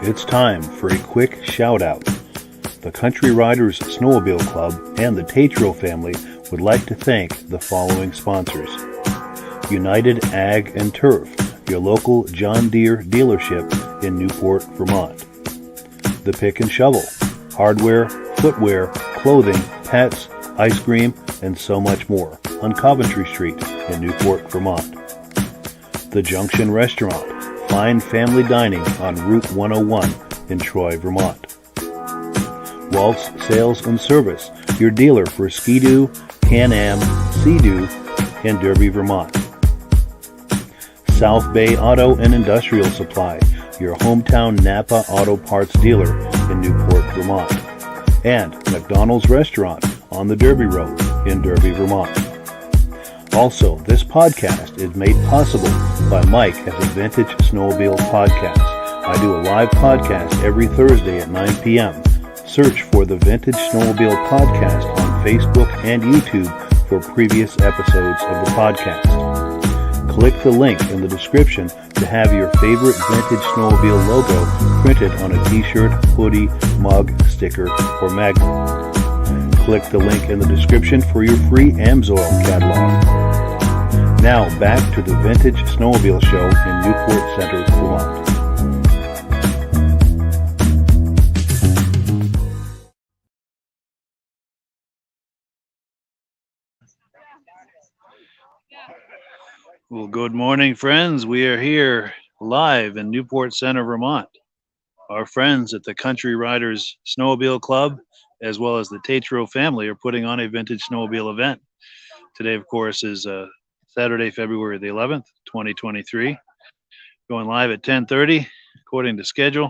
It's time for a quick shout out. The Country Riders Snowmobile Club and the Tetreault family would like to thank the following sponsors. United Ag and Turf, your local John Deere dealership in Newport, Vermont. The Pick and Shovel, hardware, footwear, clothing, pets, ice cream, and so much more on Coventry Street in Newport, Vermont. The Junction Restaurant, fine family dining on Route 101 in Troy, Vermont. Waltz Sales and Service, your dealer for Ski-Doo, Can-Am, Sea-Doo, and Derby, Vermont. South Bay Auto and Industrial Supply, your hometown Napa Auto Parts dealer in Newport, Vermont. And McDonald's Restaurant on the Derby Road in Derby, Vermont. Also, this podcast is made possible by Mike at the Vintage Snowmobile Podcast. I do a live podcast every Thursday at 9 p.m. Search for the Vintage Snowmobile Podcast on Facebook and YouTube for previous episodes of the podcast. Click the link in the description to have your favorite Vintage Snowmobile logo printed on a t-shirt, hoodie, mug, sticker, or magnet. Click the link in the description for your free Amsoil catalog. Now back to the Vintage Snowmobile Show in Newport Center, Vermont. Well, good morning, friends. We are here live in Newport Center, Vermont. Our friends at the Country Riders Snowmobile Club, as well as the Tetreault family, are putting on a vintage snowmobile event. Today, of course, is Saturday, February the 11th, 2023. Going live at 10:30, according to schedule.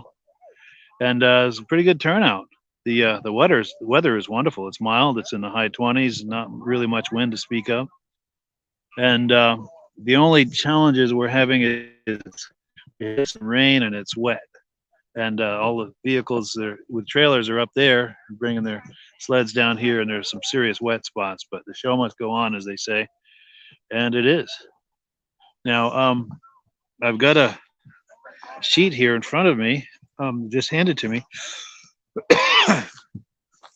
And it's a pretty good turnout. The weather is wonderful. It's mild. It's in the high 20s. Not really much wind to speak of. And the only challenges we're having is some rain and it's wet. And all the vehicles with trailers are up there bringing their sleds down here, and there's some serious wet spots, but the show must go on, as they say, and it is. Now, I've got a sheet here in front of me, just handed to me.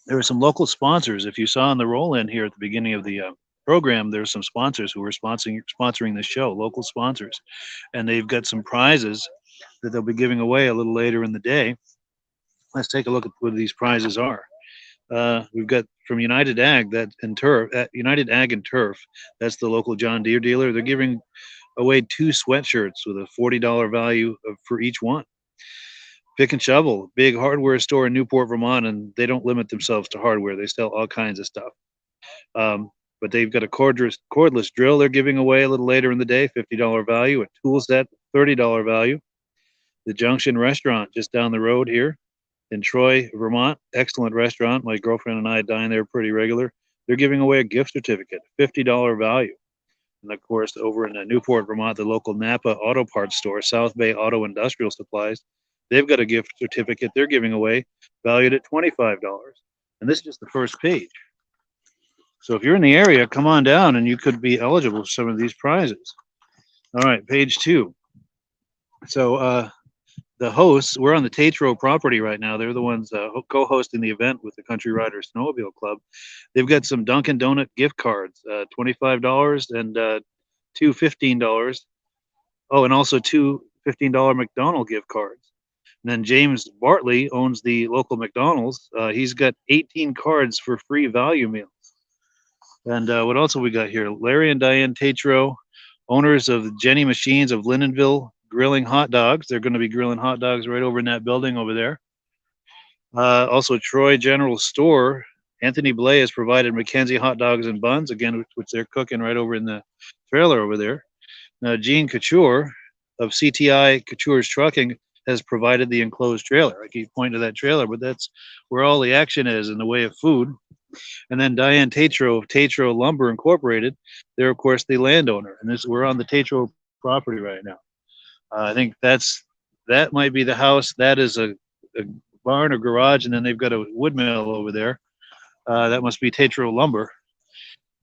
There were some local sponsors. If you saw in the roll-in here at the beginning of the program, there's some sponsors who were sponsoring the show, local sponsors, and they've got some prizes that they'll be giving away a little later in the day. Let's take a look at what these prizes are. We've got from United Ag and Turf. That's the local John Deere dealer. They're giving away 2 sweatshirts with a $40 value for each one. Pick and Shovel, big hardware store in Newport, Vermont, and they don't limit themselves to hardware. They sell all kinds of stuff. But they've got a cordless drill they're giving away a little later in the day, $50 value. A tool set, $30 value. The Junction Restaurant just down the road here in Troy, Vermont. Excellent restaurant. My girlfriend and I dine there pretty regular. They're giving away a gift certificate, $50 value. And of course, over in Newport, Vermont, the local Napa Auto Parts store, South Bay Auto Industrial Supplies, they've got a gift certificate they're giving away valued at $25. And this is just the first page. So if you're in the area, come on down and you could be eligible for some of these prizes. All right, page 2. So the hosts, we're on the Tetreault property right now. They're the ones co-hosting the event with the Country Riders Snowmobile Club. They've got some Dunkin' Donut gift cards, $25 and 2 $15. Oh, and also 2 $15 McDonald's gift cards. And then James Bartley owns the local McDonald's. He's got 18 cards for free value meals. And what else have we got here? Larry and Diane Tetreault, owners of Jenny Machines of Lindenville, grilling hot dogs. They're going to be grilling hot dogs right over in that building over there. Also, Troy General Store. Anthony Blay has provided Mackenzie hot dogs and buns, again, which they're cooking right over in the trailer over there. Now, Gene Couture of CTI Couture's Trucking has provided the enclosed trailer. I keep pointing to that trailer, but that's where all the action is in the way of food. And then Diane Tetreault of Tetreault Lumber Incorporated. They're, of course, the landowner. And we're on the Tetreault property right now. I think that might be the house. That is a barn or garage, and then they've got a wood mill over there. That must be Tetreault Lumber.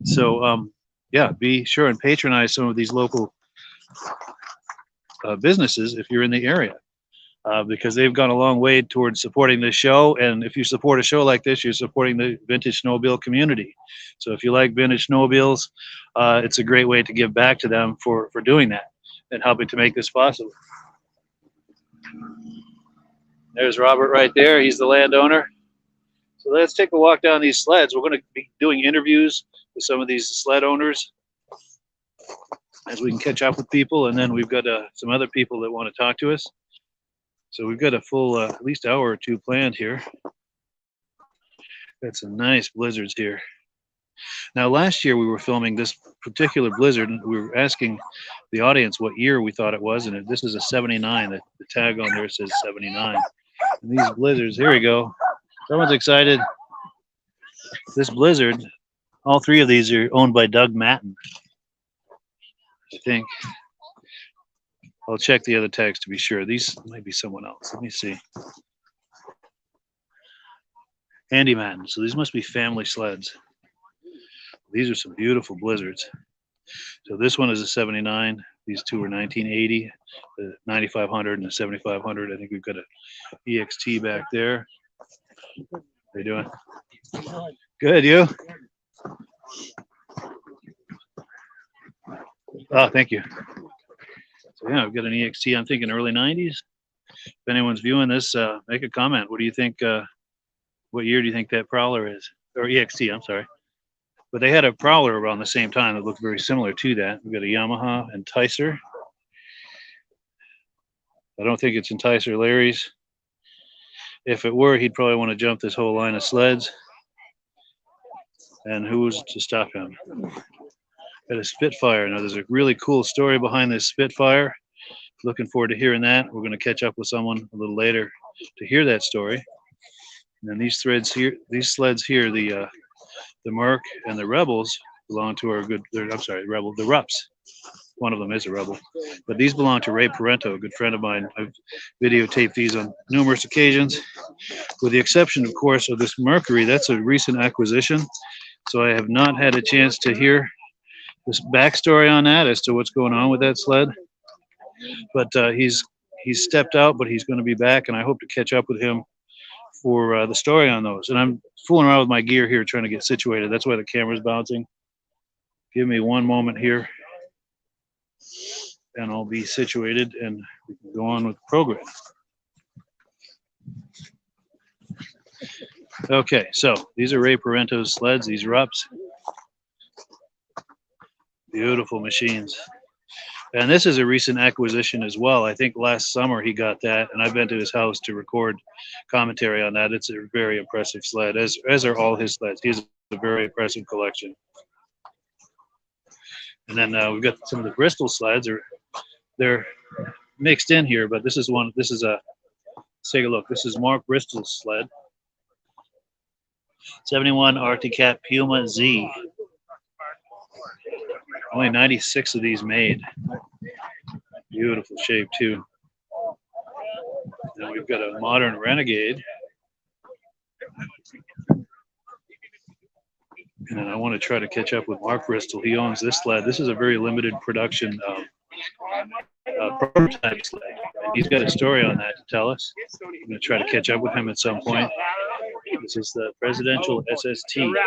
So, yeah, be sure and patronize some of these local businesses if you're in the area. because they've gone a long way towards supporting this show. And if you support a show like this, you're supporting the vintage snowmobile community. So if you like vintage snowmobiles, it's a great way to give back to them for doing that and helping to make this possible. There's Robert right there. He's the landowner. So let's take a walk down these sleds. We're going to be doing interviews with some of these sled owners as we can catch up with people. And then we've got some other people that want to talk to us. So we've got a full at least hour or two planned here. Got some nice blizzards here. Now, last year we were filming this particular blizzard, and we were asking the audience what year we thought it was, and this is a 79. The tag on there says 79. And these blizzards, here we go. Someone's excited. This blizzard, all three of these are owned by Doug Matten, I think. I'll check the other tags to be sure. These might be someone else. Let me see. Andy Matten. So these must be family sleds. These are some beautiful blizzards. So this one is a 79. These two are 1980, the 9500 and the 7500. I think we've got a EXT back there. How you doing? Good, you? Oh, thank you. So yeah, we've got an EXT. I'm thinking early 90s. If anyone's viewing this, make a comment. What do you think? What year do you think that Prowler is? Or EXT, I'm sorry. But they had a Prowler around the same time that looked very similar to that. We've got a Yamaha Enticer. I don't think it's Enticer Larry's. If it were, he'd probably want to jump this whole line of sleds. And who's to stop him? Got a Spitfire. Now, there's a really cool story behind this Spitfire. Looking forward to hearing that. We're going to catch up with someone a little later to hear that story. And then these sleds here, the Merc and the Rebels belong to our good. I'm sorry, Rebel. The Rups. One of them is a Rebel, but these belong to Ray Parento, a good friend of mine. I've videotaped these on numerous occasions, with the exception, of course, of this Mercury. That's a recent acquisition, so I have not had a chance to hear this backstory on that as to what's going on with that sled. But he's stepped out, but he's going to be back, and I hope to catch up with him for the story on those. And I'm fooling around with my gear here trying to get situated. That's why the camera's bouncing. Give me one moment here, and I'll be situated, and we can go on with the program. Okay, so these are Ray Parento's sleds, these Rups. Beautiful machines. And this is a recent acquisition as well. I think last summer he got that, and I've been to his house to record commentary on that. It's a very impressive sled, as are all his sleds. He has a very impressive collection. And then we've got some of the Bristol sleds. They're mixed in here, but this is one. This is a. Let's take a look. This is Mark Bristol's sled. 71 Arctic Cat Puma Z. Only 96 of these made. Beautiful shape too. Then we've got a modern Renegade. And then I want to try to catch up with Mark Bristol. He owns this sled. This is a very limited production prototype sled. And he's got a story on that to tell us. I'm going to try to catch up with him at some point. This is the Presidential SST. And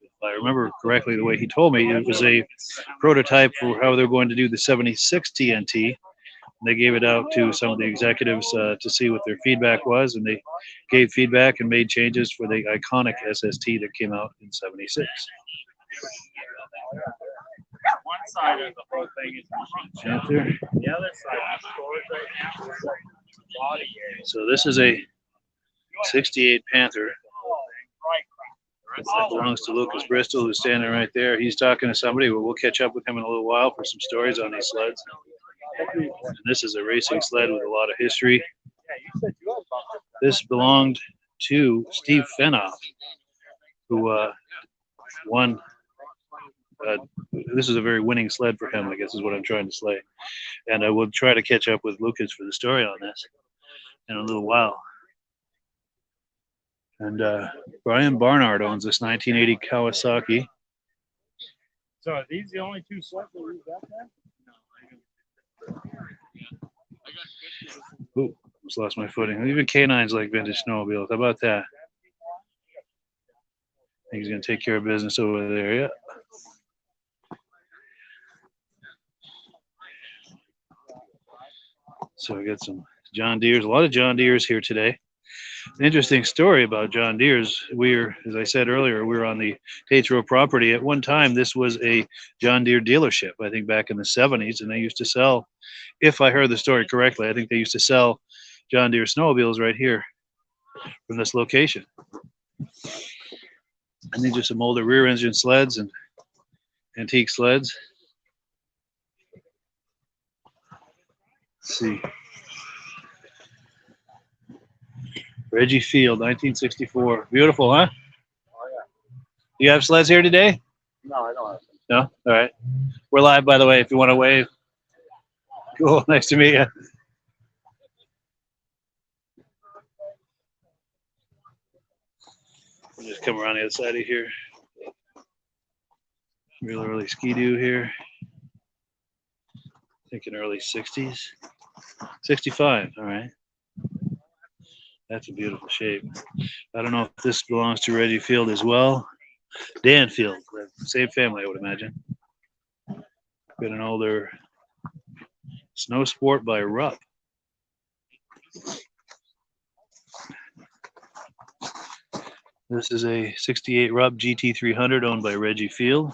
if I remember correctly, the way he told me, it was a prototype for how they're going to do the 76 TNT. They gave it out to some of the executives to see what their feedback was, and they gave feedback and made changes for the iconic SST that came out in 76. One side of the whole thing is Panther. the other side is storage right now. Body area. So this is a 68 Panther. That belongs to Lucas Bristol, who's standing right there. He's talking to somebody. We'll catch up with him in a little while for some stories on these sleds. And this is a racing sled with a lot of history. This belonged to Steve Fenoff, who won. This is a very winning sled for him, I guess is what I'm trying to say. And I will try to catch up with Lucas for the story on this in a little while. And Brian Barnard owns this 1980 Kawasaki. So are these the only two sleds that we've got there? Ooh, just lost my footing. Even canines like vintage snowmobiles. How about that? I think he's going to take care of business over there. Yeah. So we got some John Deeres. A lot of John Deeres here today. An interesting story about John Deere's. As I said earlier, we were on the Tetreault property. At one time, this was a John Deere dealership, I think back in the 70s, and they used to sell, if I heard the story correctly, I think they used to sell John Deere snowmobiles right here from this location. And these are some older rear engine sleds and antique sleds. Let's see. Reggie Field, 1964. Beautiful, huh? Oh, yeah. Do you have sleds here today? No, I don't have them. No? All right. We're live, by the way, if you want to wave. Cool. Nice to meet you. We'll just come around the other side of here. Real early Ski-Doo here. Thinking early 60s. 65, all right. That's a beautiful shape. I don't know if this belongs to Reggie Field as well. Dan Field, same family, I would imagine. Got an older Snow Sport by Rupp. This is a 68 Rupp GT300 owned by Reggie Field.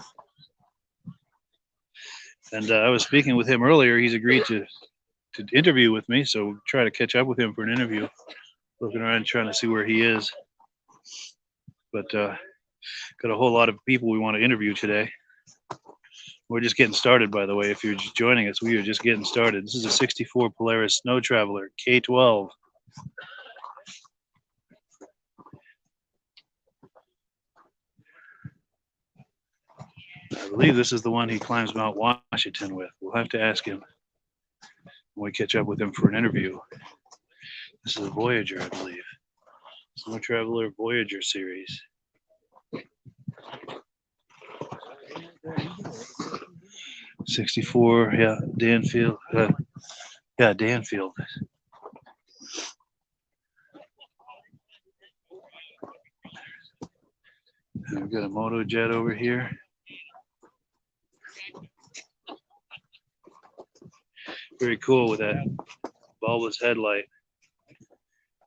And I was speaking with him earlier. He's agreed to interview with me, so we'll try to catch up with him for an interview. Looking around trying to see where he is. But got a whole lot of people we want to interview today. We're just getting started, by the way. If you're just joining us, we are just getting started. This is a 64 Polaris Snow Traveler K12. I believe this is the one he climbs Mount Washington with. We'll have to ask him when we catch up with him for an interview. This is a Voyager, I believe. Snow Traveler Voyager series. '64, yeah, Danfield. Yeah, Danfield. And we've got a Moto Jet over here. Very cool with that bulbous headlight.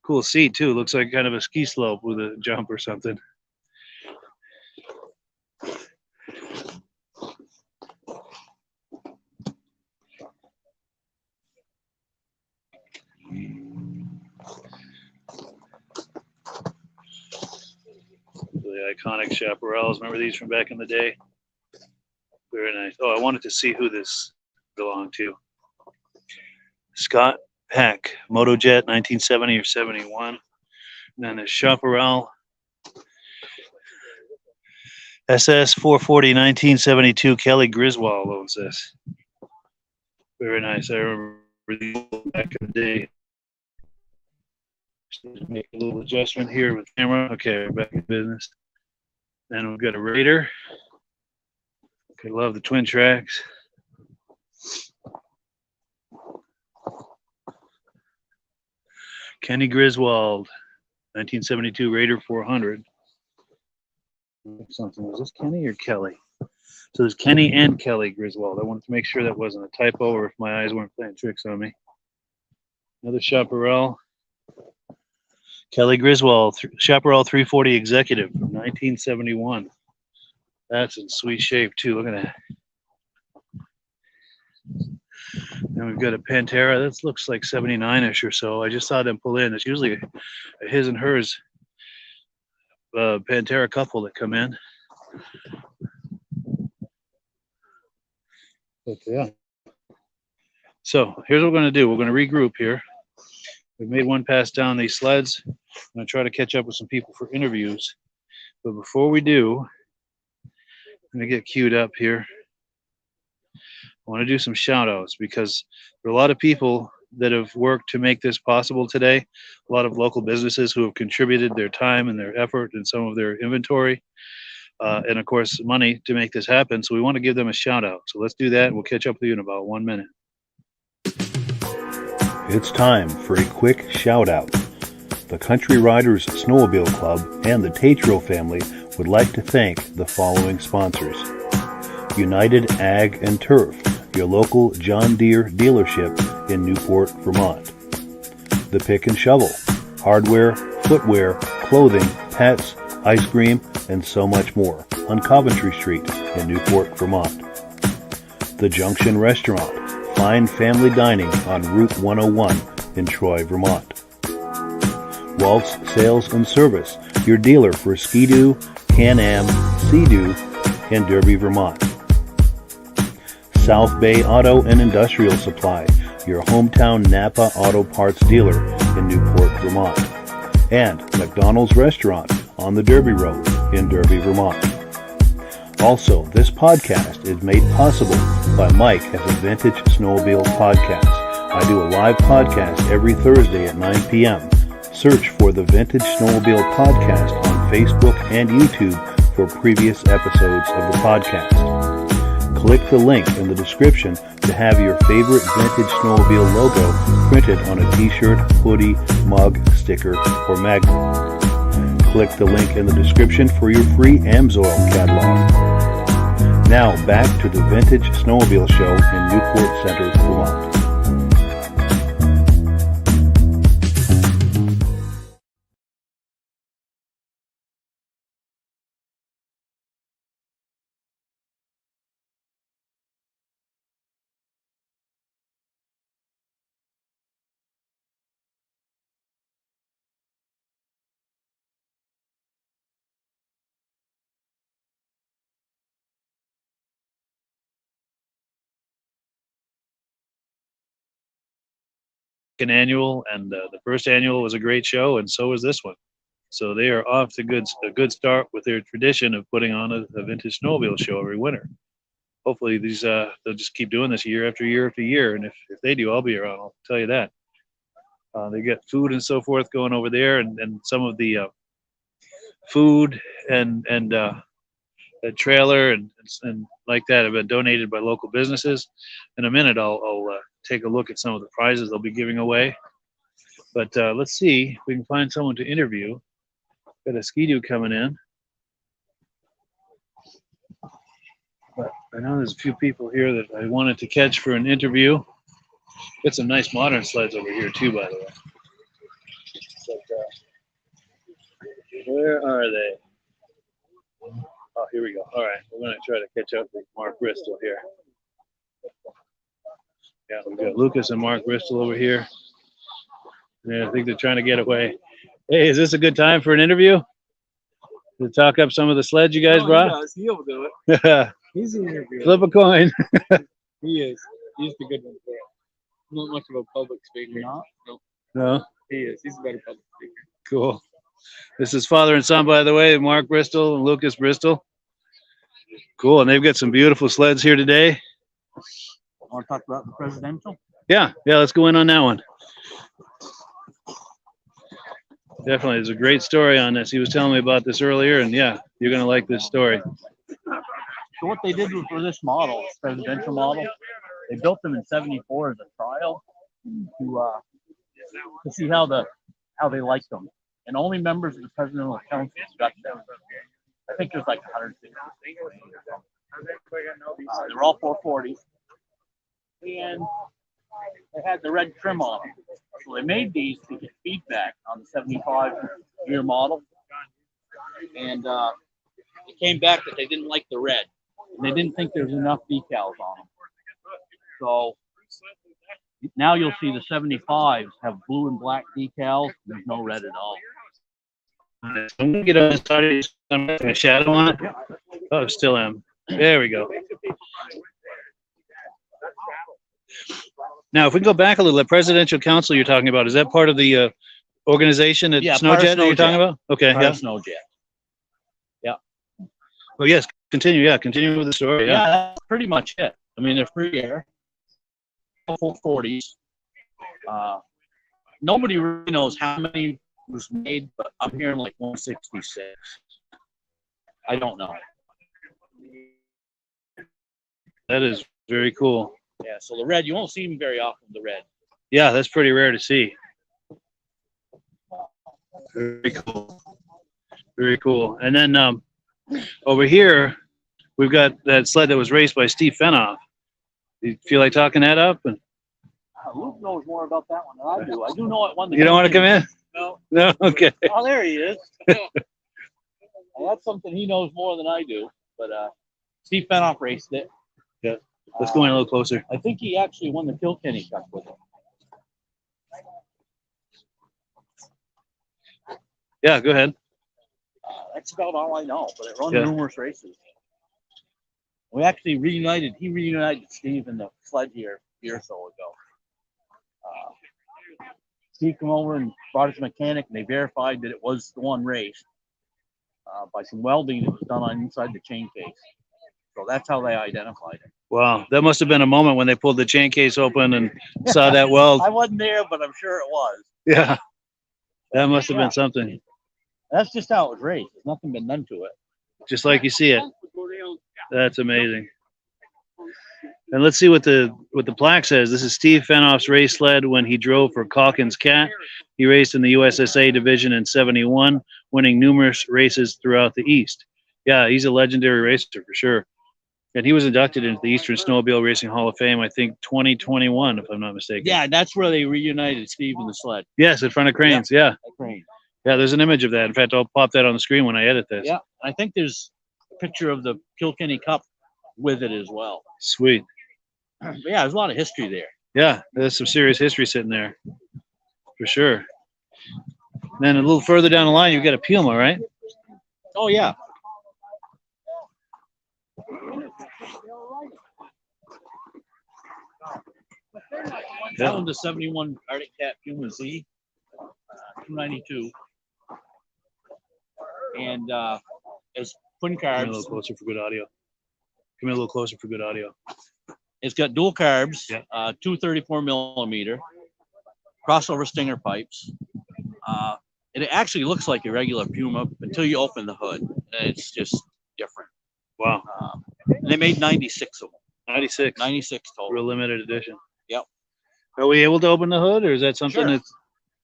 Cool seat too. Looks like kind of a ski slope with a jump or something. The iconic chaparrals. Remember these from back in the day? Very nice. Oh, I wanted to see who this belonged to. Scott Peck, Motojet, 1970 or 71. And then a Chaparral SS 440, 1972. Kelly Griswold owns this. Very nice. I remember these back in the day. Just make a little adjustment here with camera. Okay, we're back in business. Then we've got a Raider. I love the twin tracks. Kenny Griswold, 1972 Raider 400. Something. Was this Kenny or Kelly? So there's Kenny and Kelly Griswold. I wanted to make sure that wasn't a typo or if my eyes weren't playing tricks on me. Another Chaparral. Kelly Griswold, Chaparral 340 Executive from 1971. That's in sweet shape too. Look at that. And we've got a Pantera. That looks like 79-ish or so. I just saw them pull in. It's usually a his and hers Pantera couple that come in. But yeah. So here's what we're going to do. We're going to regroup here. We've made one pass down these sleds. I'm going to try to catch up with some people for interviews. But before we do, I'm going to get queued up here. I want to do some shout outs because there are a lot of people that have worked to make this possible today. A lot of local businesses who have contributed their time and their effort and some of their inventory. And of course, money to make this happen. So we want to give them a shout out. So let's do that. We'll catch up with you in about 1 minute. It's time for a quick shout out. The Country Riders Snowmobile Club and the Tetreault family would like to thank the following sponsors. United Ag and Turf, your local John Deere dealership in Newport, Vermont. The Pick and Shovel, hardware, footwear, clothing, pets, ice cream, and so much more on Coventry Street in Newport, Vermont. The Junction Restaurant, fine family dining on Route 101 in Troy, Vermont. Waltz Sales and Service, your dealer for Ski-Doo, Can-Am, Sea-Doo, and Derby, Vermont. South Bay Auto and Industrial Supply, your hometown Napa Auto Parts dealer in Newport, Vermont. And McDonald's Restaurant on the Derby Road in Derby, Vermont. Also, this podcast is made possible by Mike as a Vintage Snowmobile podcast. I do a live podcast every Thursday at 9 p.m. Search for the Vintage Snowmobile Podcast on Facebook and YouTube for previous episodes of the podcast. Click the link in the description to have your favorite Vintage Snowmobile logo printed on a t-shirt, hoodie, mug, sticker, or magnet. Click the link in the description for your free Amsoil catalog. Now back to the Vintage Snowmobile Show in Newport Center, Vermont. Annual, and the first annual was a great show, and so was this one. So they are off to a good start with their tradition of putting on a vintage snowmobile show every winter. Hopefully they'll just keep doing this year after year after year, and if they do, I'll be around. I'll tell you that. They get food and so forth going over there, and some of the food and the trailer and like that have been donated by local businesses. In a minute, I'll take a look at some of the prizes they'll be giving away. But let's see if we can find someone to interview. Got a Ski-Doo coming in. But I know there's a few people here that I wanted to catch for an interview. Got some nice modern sleds over here too, by the way. But, where are they? Oh, here we go. All right, we're going to try to catch up with Mark Bristol here. Yeah, we've got Lucas and Mark Bristol over here. Yeah, I think they're trying to get away. Hey, is this a good time for an interview? To talk up some of the sleds you guys brought? He'll do it. He's the interviewer. Flip a coin. He is. He's the good one for it. Not much of a public speaker. No. No? He is. He's a better public speaker. Cool. This is father and son, by the way, Mark Bristol and Lucas Bristol. Cool, and they've got some beautiful sleds here today. Want to talk about the presidential? Yeah, let's go in on that one. Definitely, there's a great story on this. He was telling me about this earlier, and yeah, you're going to like this story. So what they did for this model, this presidential model, they built them in '74 as a trial to see how they liked them, and only members of the presidential council got them. I think there's like 150. They're all 440s, and they had the red trim on them. So they made these to get feedback on the 75-year model, and it came back that they didn't like the red, and they didn't think there was enough decals on them. So now you'll see the 75s have blue and black decals. There's no red at all. I'm going to get on started. I'm putting a shadow on it. Oh, still am. There we go. Now, if we can go back a little, the Presidential Council you're talking about, is that part of the organization at Snowjet that you're talking about? Okay, yeah. Snowjet. Well, yes, continue. Yeah, continue with the story. Yeah, that's pretty much it. I mean, they're free air, 440s. Nobody really knows how many was made, but I'm hearing like 166. I don't know. That is very cool. Yeah, so the red, you won't see them very often, the red. Yeah, that's pretty rare to see. Very cool. Very cool. And then over here, we've got that sled that was raced by Steve Fenoff. You feel like talking that up? And Luke knows more about that one than I do. I do know it won the. you don't want to come in? No. No? Okay. Oh, there he is. That's something he knows more than I do. But Steve Fenoff raced it. Yeah. Let's go in a little closer. I think he actually won the Kilkenny Cup with it. Yeah, go ahead. That's about all I know. But it run Yeah. numerous races. We actually reunited. He reunited Steve in the sled here a year or so ago. Steve came over and brought his mechanic, and they verified that it was the one race by some welding that was done on inside the chain case. So that's how they identified it. Wow, that must have been a moment when they pulled the chain case open and saw that weld. I wasn't there, but I'm sure it was. Yeah, that must have been something. That's just how it was raced. There's nothing been done to it. Just like you see it. That's amazing. And let's see what the plaque says. This is Steve Fenoff's race sled when he drove for Calkins Cat. He raced in the USSA division in '71, winning numerous races throughout the East. Yeah, he's a legendary racer for sure. And he was inducted into the Eastern Snowmobile Racing Hall of Fame, I think 2021, if I'm not mistaken. Yeah, that's where they reunited Steve and the sled. Yes, in front of Cranes. Yeah. Crane. Yeah, there's an image of that. In fact, I'll pop that on the screen when I edit this. Yeah, I think there's a picture of the Kilkenny Cup with it as well. Sweet. But yeah, there's a lot of history there. Yeah, there's some serious history sitting there. For sure. Then a little further down the line, you've got a Puma, right? Oh, yeah. That one's a 71 Arctic Cat Puma Z, 292. And it's twin Come in a carbs. little closer for good audio. Come in a little closer for good audio. It's got dual carbs, Yeah. 234 millimeter, crossover stinger pipes. It actually looks like a regular Puma until you open the hood. It's just different. Wow. And they made 96 of them. 96. 96 total. Real limited edition. Yep. Are we able to open the hood, or is that something Sure. that's...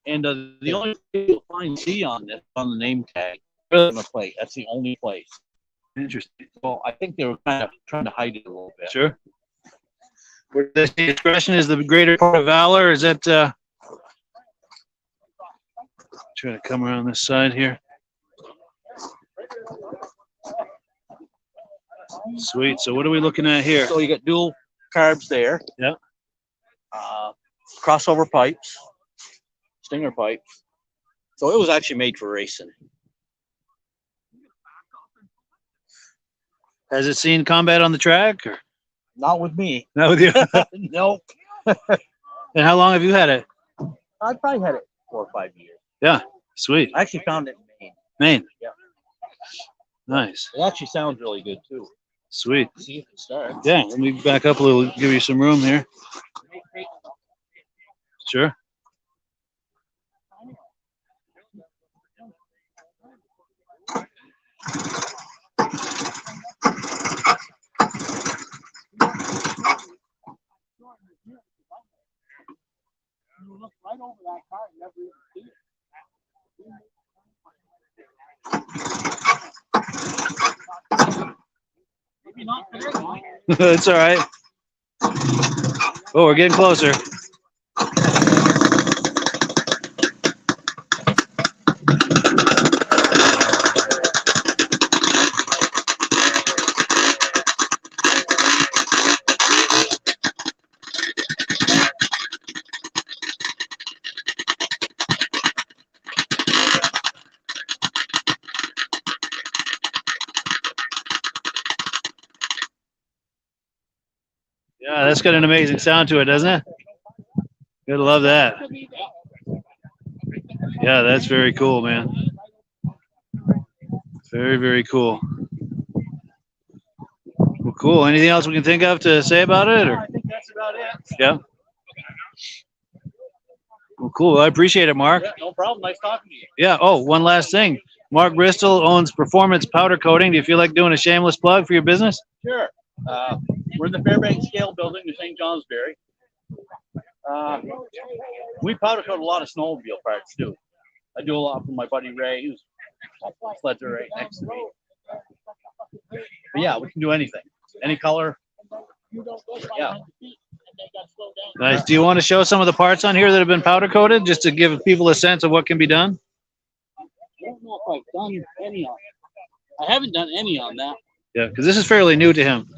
And the only thing you'll find C on this, on the name tag, on the plate. That's the only place. Interesting. So I think they were kind of trying to hide it a little bit. Sure. The expression is the greater part of valor. Is that... Try to come around this side here. Sweet. So what are we looking at here? So you got dual carbs there. Yeah. Crossover pipes, stinger pipes. So it was actually made for racing. Has it seen combat on the track? Or? Not with me. Not with you. Nope. And how long have you had it? I probably had it 4 or 5 years. Yeah. Sweet. I actually found it in Maine. Maine. Yeah. Nice. It actually sounds really good too. Sweet. See if it starts. Yeah. Let me back up a little, give you some room here. Sure. You look right over that car and never even see it. Maybe not for this one. It's all right. Oh, we're getting closer. Yeah, that's got an amazing sound to it, doesn't it? Gotta love that. Yeah, that's very cool, man. Very, very cool. Well, cool. Anything else we can think of to say about it? Or? I think that's about it. Yeah. Well, cool. I appreciate it, Mark. Yeah, no problem. Nice talking to you. Yeah. Oh, one last thing. Mark Bristol owns Performance Powder Coating. Do you feel like doing a shameless plug for your business? Sure. We're in the Fairbanks Scale Building in St. Johnsbury. We powder coat a lot of snowmobile parts too. I do a lot for my buddy Ray, who's sleds are right next to me. But yeah, we can do anything, any color. Yeah. Nice. Do you want to show some of the parts on here that have been powder coated, just to give people a sense of what can be done? I don't know if I've done any on it. I haven't done any on that. Yeah, because this is fairly new to him.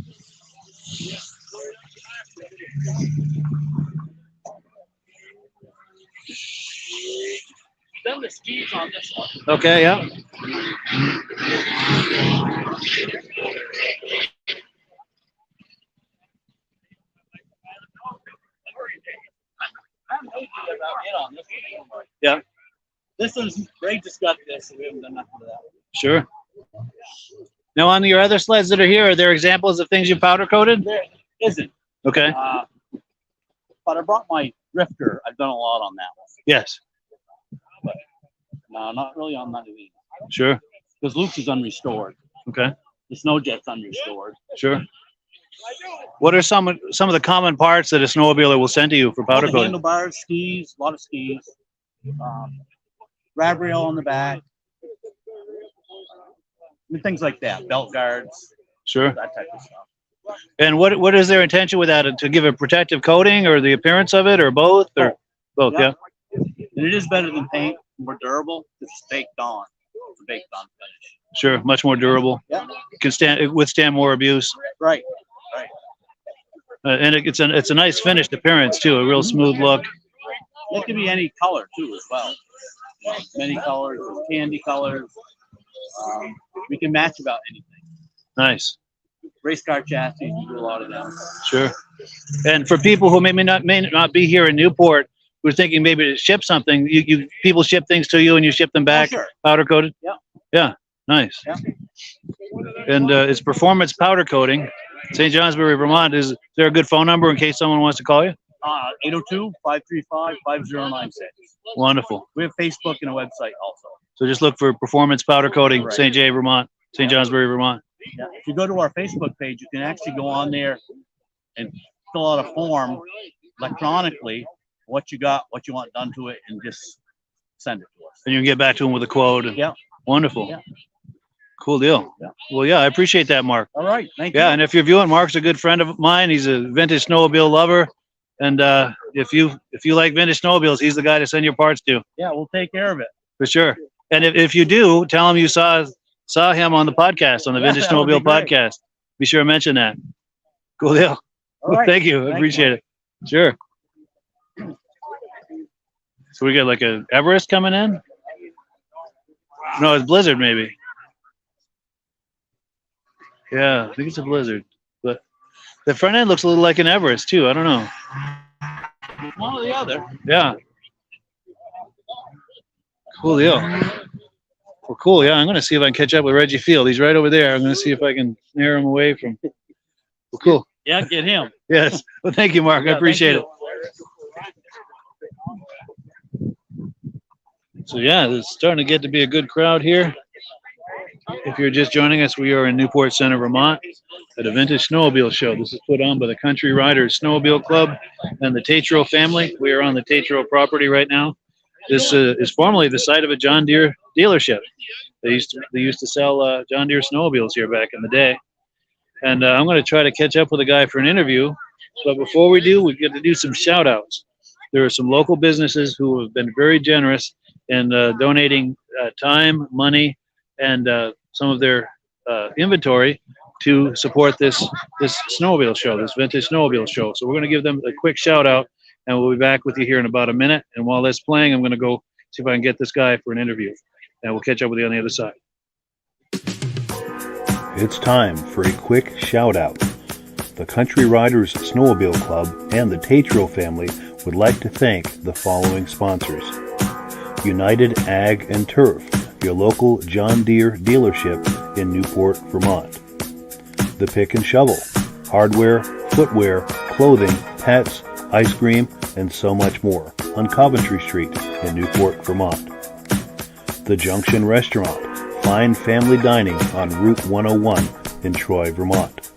Done the skis on this one. Okay, yeah. I'm hoping about it on this one. Yeah. This one's Ray just got this, so we haven't done nothing to that. Sure. Now, on your other sleds that are here, are there examples of things you powder coated? There isn't. Okay. But I brought my drifter. I've done a lot on that one. Yes. But no, not really on none of these. Sure. Because Luke's is unrestored. Okay. The snow jet's unrestored. Sure. What are some of the common parts that a snowmobiler will send to you for powder The coating? handlebars, skis, a lot of skis. Grab rail on the back. And things like that. Belt guards. Sure. That type of stuff. And what is their intention with that? To give a protective coating, or the appearance of it, or both? Or both, yeah. And it is better than paint, more durable. It's baked on. It's a baked on finish. Sure, much more durable. Yeah. Can withstand more abuse. Right. And it's a nice finished appearance too, a real smooth look. It can be any color too as well. Many colors, candy colors. We can match about anything. Nice. Race car chassis, we do a lot of them. Sure. And for people who may not be here in Newport, who're thinking maybe to ship something, you people ship things to you and you ship them back, sure. powder coated? Yeah. Yeah. Nice. Yeah. And it's performance powder coating. St. Johnsbury, Vermont. Is there a good phone number in case someone wants to call you? 802-535-5096. Wonderful. We have Facebook and a website also. So just look for performance powder coating, Right. St. J, Vermont, St. Johnsbury, Vermont. Yeah. If you go to our Facebook page, you can actually go on there and fill out a form electronically, what you got, what you want done to it, and just send it to us. And you can get back to him with a quote. Yeah. Wonderful. Yeah. Cool deal. Yeah. Well, yeah, I appreciate that, Mark. All right. Thank you. Yeah, and if you're viewing, Mark's a good friend of mine. He's a vintage snowmobile lover. And if you like vintage snowmobiles, he's the guy to send your parts to. Yeah, we'll take care of it. For sure. And if you do, tell him you saw him on the podcast, on the Vintage that would be Snowmobile great. podcast. Be sure to mention that. Cool deal. All right. Thank you. I Thank appreciate it. Sure. So we got like a Everest coming in? No, it's Blizzard maybe. Yeah, I think it's a Blizzard. But the front end looks a little like an Everest too. I don't know. One or the other. Yeah. Cool deal. Well, cool. Yeah, I'm going to see if I can catch up with Reggie Field. He's right over there. I'm going to see if I can snare him away from. Well, cool. Yeah, get him. Yes. Well, thank you, Mark. I Yeah, appreciate thank it. So, yeah, it's starting to get to be a good crowd here. If you're just joining us, we are in Newport Center, Vermont, at a Vintage Snowmobile Show. This is put on by the Country Riders Snowmobile Club and the Tetreault family. We are on the Tetreault property right now. This is formerly the site of a John Deere dealership. They used to sell John Deere snowmobiles here back in the day. And I'm going to try to catch up with a guy for an interview. But before we do, we get to do some shout outs. There are some local businesses who have been very generous in donating time, money, and some of their inventory to support this snowmobile show, this Vintage Snowmobile Show. So we're going to give them a quick shout out, and we'll be back with you here in about a minute. And while that's playing, I'm going to go see if I can get this guy for an interview, and we'll catch up with you on the other side. It's time for a quick shout out. The Country Riders Snowmobile Club and the Tetreault family would like to thank the following sponsors: United Ag and Turf, your local John Deere dealership in Newport, Vermont. The Pick and Shovel, hardware, footwear, clothing, pets, ice cream, and so much more on Coventry Street in Newport, Vermont. The Junction Restaurant, fine family dining on Route 101 in Troy, Vermont.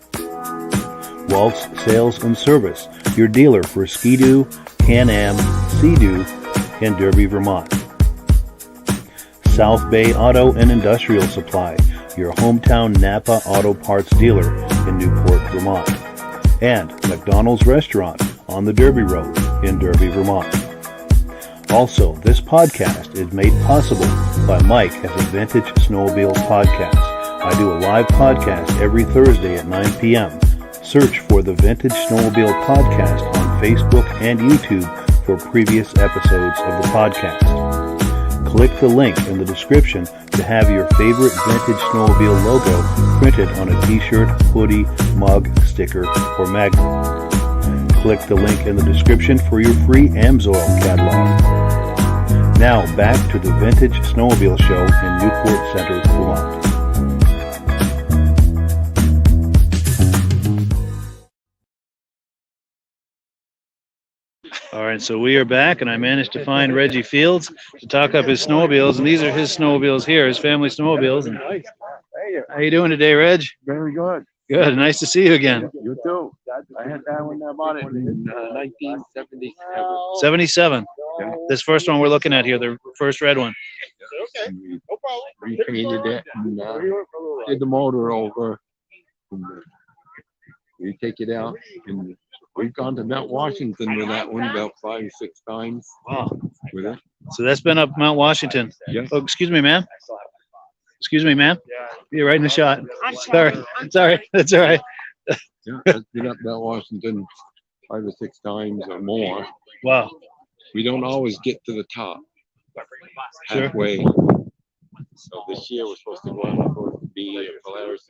Waltz Sales and Service, your dealer for Ski-Doo, Can-Am, Sea-Doo, and Derby, Vermont. South Bay Auto and Industrial Supply, your hometown Napa Auto Parts dealer in Newport, Vermont. And McDonald's Restaurant on the Derby Road in Derby, Vermont. Also, this podcast is made possible by Mike at the Vintage Snowmobile Podcast. I do a live podcast every Thursday at 9 p.m. Search for the Vintage Snowmobile Podcast on Facebook and YouTube for previous episodes of the podcast. Click the link in the description to have your favorite Vintage Snowmobile logo printed on a t-shirt, hoodie, mug, sticker, or magnet. Click the link in the description for your free AMSOIL catalog. Now back to the Vintage Snowmobile Show in Newport Center, Vermont. All right, so we are back, and I managed to find Reggie Fields to talk up his snowmobiles, and these are his snowmobiles here, his family snowmobiles. And how you doing today, Reg? Very good. Good. Nice to see you again. You too. I had that when I bought it in 1977. 77. This first one we're looking at here, the first red one. We repainted it and did the motor over. And, we take it out, and we've gone to Mount Washington with that one about 5 or 6 times. Wow. With it. So that's been up Mount Washington. Yes. Oh, excuse me, ma'am. Excuse me, ma'am. You're right in the shot. Sorry. That's all right. Yeah, it's been up Mount Washington 5 or 6 times or more. Wow. We don't always get to the top. Sure. Halfway. So this year we're supposed to go out, supposed to be Polaris'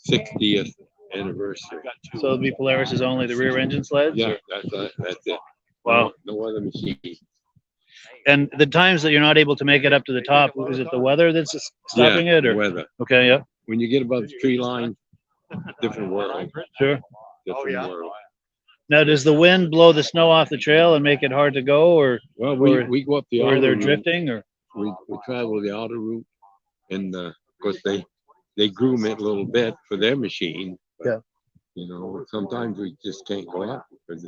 60th anniversary. So it'll be Polaris' only the rear engine sleds? Yeah, that's it. Wow. No other machine. And the times that you're not able to make it up to the top, is it the weather that's stopping it? Or Weather. Okay, yeah, When you get above the tree line, different world. sure. Different world. Now, does the wind blow the snow off the trail and make it hard to go, or Well, Or- we go up the or outer they're route. drifting, or We travel the outer route, and of course they groom it a little bit for their machine. But, Yeah. You know, sometimes we just can't go up because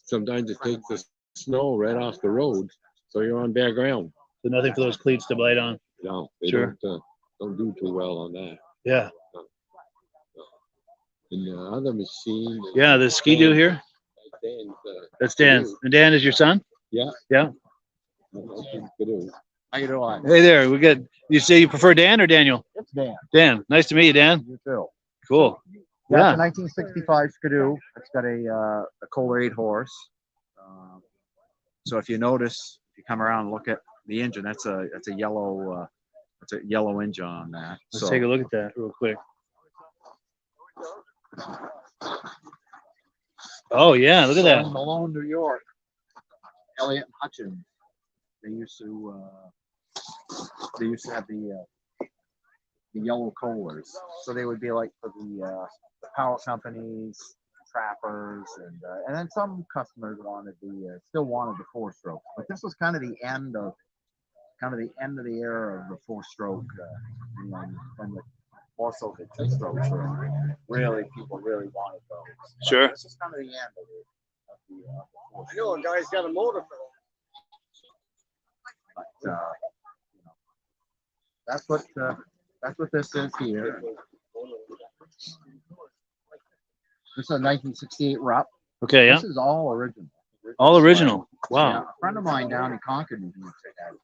sometimes it takes the snow right off the road, so you're on bare ground. so nothing for those cleats to bite on? No, they Sure. don't do too well on that. Yeah, And the other machine. yeah. The Ski-Doo here, Dan's, that's Dan. And Dan is your son? yeah. Yeah. How you doing? Hey there. We got. You say you prefer Dan or Daniel? It's Dan. Dan. Nice to meet you, Dan. You too. Cool. Yeah, Yeah. it's a 1965 Skidoo. It's got a Kohler 8 horse. So if you notice, if you come around and look at the engine, that's a yellow engine on that. Let's So take a look at that real quick. Oh yeah, look at that. in Malone, New York. Elliott and Hutchins. They used to have the yellow Kohlers. So they would be like for the power companies, trappers, and then some customers wanted still wanted the 4-stroke. But this was kind of the end of the era of the 4-stroke, and more so the 2-strokes. Really, people really wanted those. Sure. This is kind of the end of the 4-stroke. I know a guy's got a motor for But, that's what this is here. This is a 1968 Rupp. Okay, yeah. This is all original. All original. Yeah, Wow. a friend of mine down in Concord used to have this.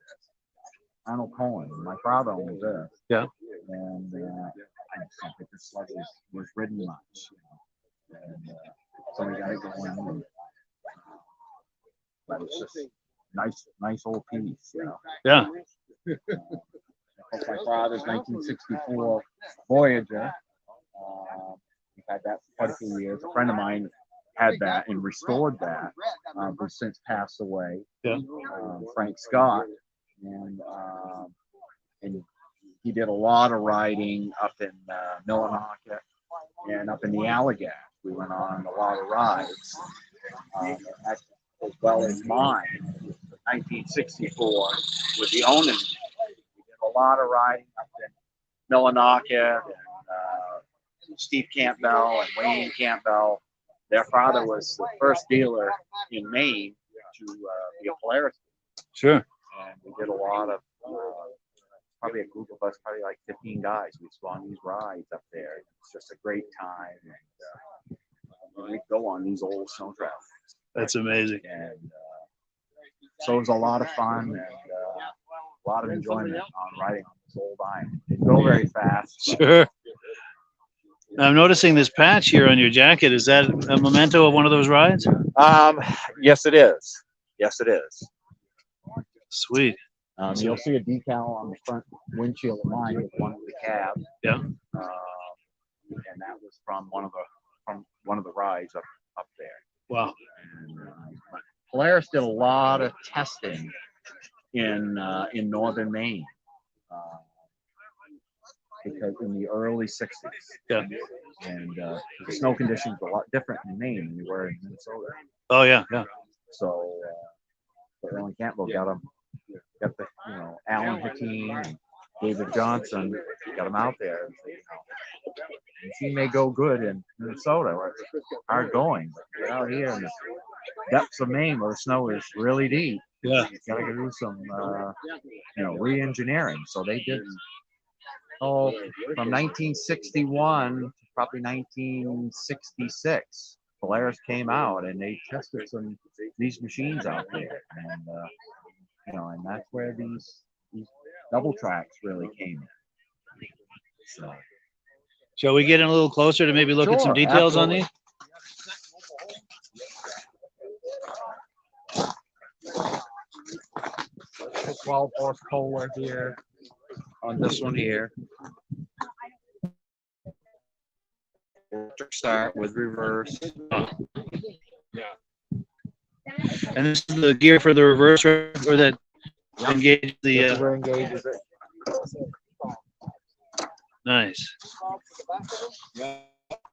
Arnold Cohen. My father owned this. Yeah. And I just don't think this sled was ridden much. And so we got it going. But it's just nice old piece. You know? Yeah. My father's 1964 Voyager. We've had that for quite a few years. A friend of mine had that and restored that, who's since passed away. Yeah. Frank Scott, and he did a lot of riding up in Millinocket and up in the Allegheny. We went on a lot of rides, as well as mine. 1964 with the Onan. We did a lot of riding up in Millinocket, and Steve Campbell and Wayne Campbell. Their father was the first dealer in Maine to be a Polaris. Sure. And we did a lot of, probably a group of us, probably like 15 guys. We'd go on these rides up there. It's just a great time. And we'd go on these old snow trails. That's amazing. And so it was a lot of fun and a lot of enjoyment on riding on this old iron. It go very fast. Sure. I'm noticing this patch here on your jacket. Is that a memento of one of those rides? Yes, it is. Yes, it is. Sweet. You'll see a decal on the front windshield of mine with one of the cab. Yeah. And that was from one of the rides up there. Wow. And, Polaris did a lot of testing in northern Maine. Because in the early 60s. Yeah. And the snow conditions were a lot different in Maine than they were in Minnesota. Oh yeah, yeah. So Erlen Campbell got the Alan Hakeem and David Johnson, got them out there. And, she may go good in Minnesota where it's hard going, but you're out here in the depths of Maine where the snow is really deep. Yeah. You gotta go do some re-engineering. So they did from 1961 to probably 1966, Polaris came out and they tested these machines out there, and and that's where these double tracks really came in. So, shall we get in a little closer to maybe look at some Sure, details absolutely. on these? 12 horse Kohler here on this one here. Electric start with reverse. And this is the gear for the reverse, or that engage the. Where engages it. Nice.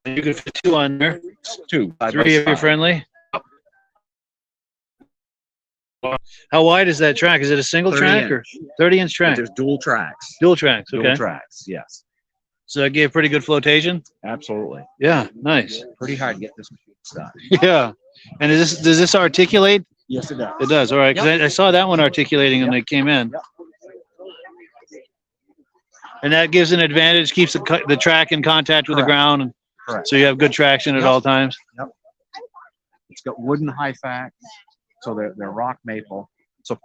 And you can fit two on there. Two. Three if you're friendly. How wide is that track? Is it a single 30 track or 30-inch track? There's dual tracks. Dual tracks. Okay. Dual tracks. Yes. So that gave pretty good flotation. Absolutely. Yeah. Nice. Pretty hard to get this machine started. Yeah. And does this articulate? Yes, it does. It does. All right. Because I saw that one articulating when they came in. Yep. And that gives an advantage, keeps the track in contact with the Correct. ground, and Correct. so you have good traction at all times. It's got wooden high facts, so they're rock maple. So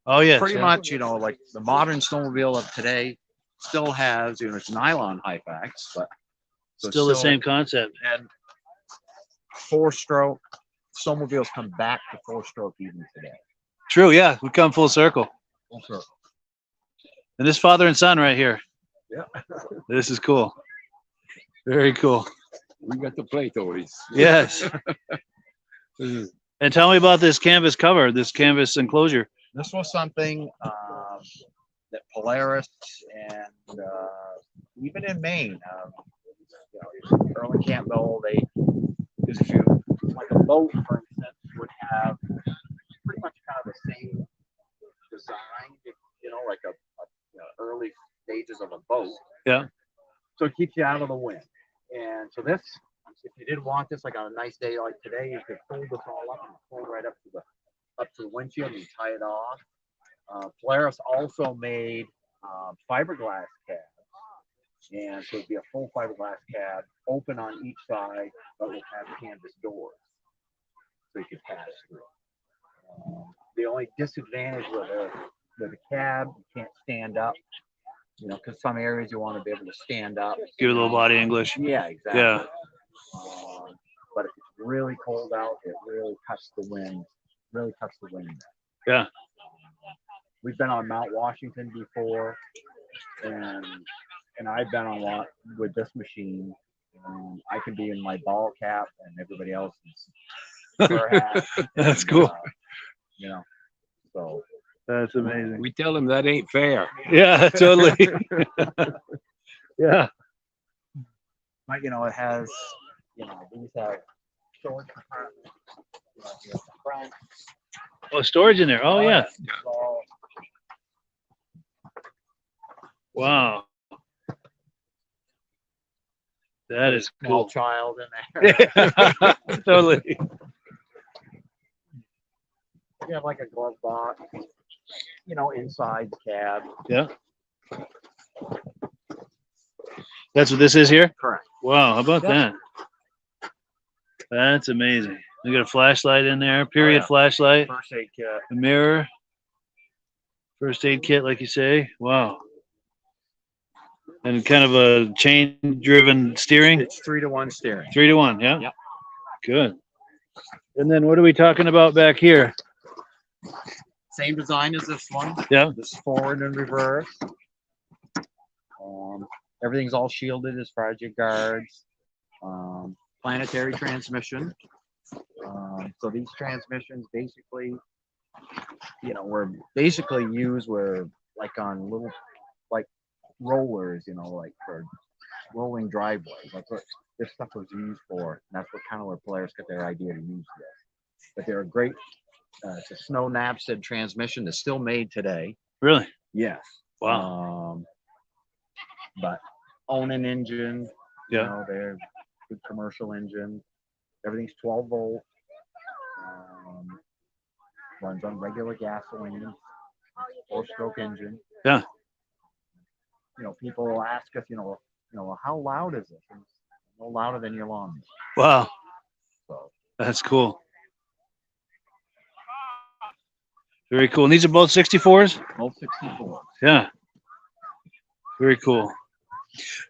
Oh yes. pretty yeah. much like the modern snowmobile of today still has it's nylon high facts, but so Still the same concept. And 4-stroke snowmobiles come back to 4-stroke even today. True. Yeah. We come full circle. Full circle. And this father and son right here. Yeah. This is cool. Very cool. We got the plate always. Yes. And tell me about this canvas cover, this canvas enclosure. This was something that Polaris and even in Maine, Erlen Campbell, because if you like a boat, for instance, would have pretty much kind of the same design, like a early stages of a boat. Yeah. So it keeps you out of the wind. And so this, if you did want this, like on a nice day like today, you could fold this all up and fold right up to the windshield and tie it off. Polaris also made fiberglass cabs, and so it'd be a full fiberglass cab, open on each side, but would have canvas doors, so you could pass through. The only disadvantage with the cab, you can't stand up, because some areas you want to be able to stand up. Give it a little body English. Yeah, exactly. Yeah. But if it's really cold out, it really cuts the wind. Yeah. We've been on Mount Washington before, and I've been on one with this machine. And I can be in my ball cap, and everybody else is fur hat. That's cool. So That's amazing. We tell them that ain't fair. Yeah, totally. Yeah. but it has, these have storage compartments. Here's the front. Oh, storage in there. Oh, yeah. So, Wow. That is small cool. child in there. Totally. You have like a glove box, you know, inside the cab. Yeah. That's what this is here? Correct. Wow, how about Yep. that? That's amazing. We got a flashlight in there, period yeah. flashlight, First aid kit. a mirror, first aid kit, like you say. Wow. And kind of a chain driven steering? It's 3-to-1 steering. 3-to-1, yeah? Yep. Good. And then what are we talking about back here? Same design as this one. Yeah. This is forward and reverse. Everything's all shielded as far as your guards. Planetary transmission. So these transmissions basically, you know, were basically used were like on little like rollers, you know, like for rolling driveways. That's what this stuff was used for. And that's what kind of where players got their idea to use this. But they're a great. It's a snow knapsack transmission that's still made today. Really? Yes. Wow. But own an engine. Yeah. You know, they're good commercial engine. Everything's 12 volt. Runs on regular gasoline. 4-stroke engine. Yeah. You know, people will ask us, you know, how loud is this? And it's no louder than your lawn. Wow. So That's cool. Very cool. And these are both 64s? both 64. Yeah. Very cool.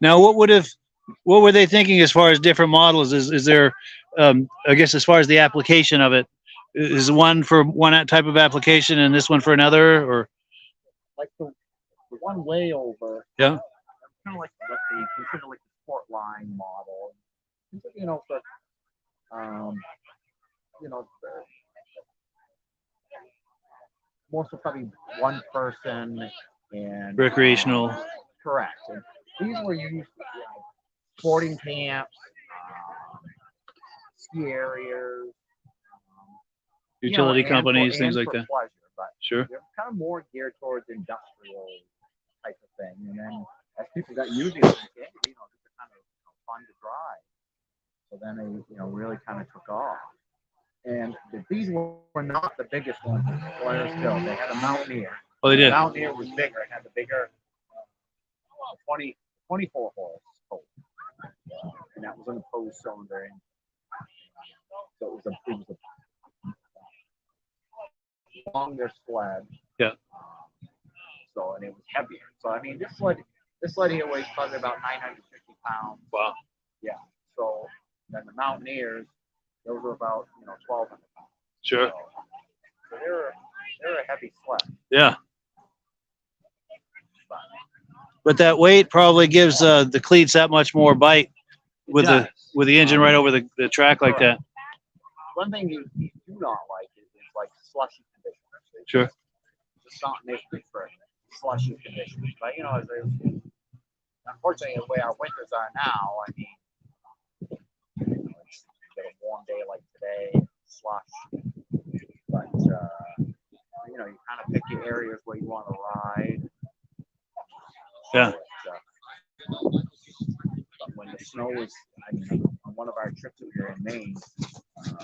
Now, what were they thinking as far as different models? Is there, I guess, as far as the application of it, is one for one type of application and this one for another, or? Like the one way over. Yeah. Kind of like what they consider like the sport line model. You know, for you know, more so probably one person and Recreational. Correct. And these were used, you know, sporting camps, ski areas, Utility you know, companies, and things like for that. pleasure, but Sure. they're kind of more geared towards industrial type of thing. And then as people got using it, they said, hey, you know, this is kind of fun to drive. So then they, you know, really kind of took off. And these were not the biggest ones that players built. They had a Mountaineer. Oh, they The did. Mountaineer was bigger. It had the bigger 24 horse. And that was an opposed cylinder. And so it was a longer sled. Yeah. So, and it was heavier. So, I mean, this sled here weighs probably about 950 pounds. Wow. Yeah. So then the Mountaineers, those were about, you know, 1,200 pounds. Sure. So they're a heavy sled. Yeah. But that weight probably gives the cleats that much more bite with the engine right over the track like that. One thing you do not like is like slushy conditions. Sure. It's not made for slushy conditions. But you know, unfortunately, the way our winters are now, I mean, you know, you get a warm day like today, slush. But you know, you kind of pick your areas where you want to ride. Yeah. But when the snow was, I mean, on one of our trips that we were in Maine,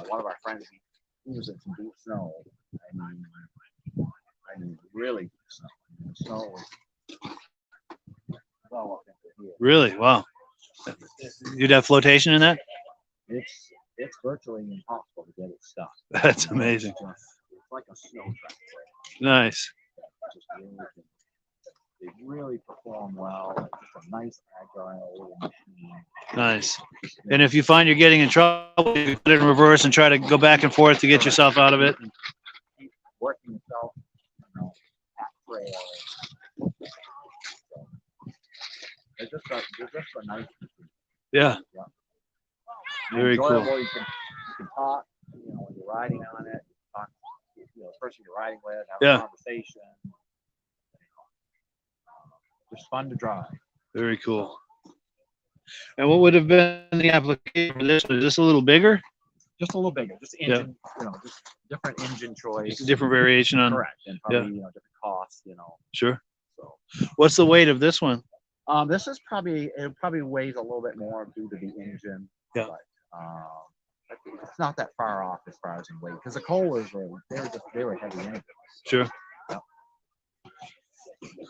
one of our friends, he was in some deep snow. I mean, really deep snow. The snow was well up into here. Really? Wow. You'd have flotation in that? It's virtually impossible to get it stuck. That's amazing. It's like a snow track. Nice. Just they really perform well. It's just a nice agile little machine. Nice. And if you find you're getting in trouble, you put it in reverse and try to go back and forth to get yourself out of it. Keep working yourself, you know, at trail. So, they're just a nice machine. Yeah. Very cool. Enjoyable. You can talk, you know, when you're riding on it. Talk, you know, the person you're riding with, have a conversation. Just fun to drive. Very cool. And what would have been the application for this? Was this a little bigger? Just a little bigger. Just engine, you know, just different engine choice. Just a different variation on. Correct. And probably, you know, different costs, you know. Sure. So What's the weight of this one? this is probably, it probably weighs a little bit more due to the engine. Yeah. But, It's not that far off as far as in weight because the Kohlers they were heavy anyways. Sure.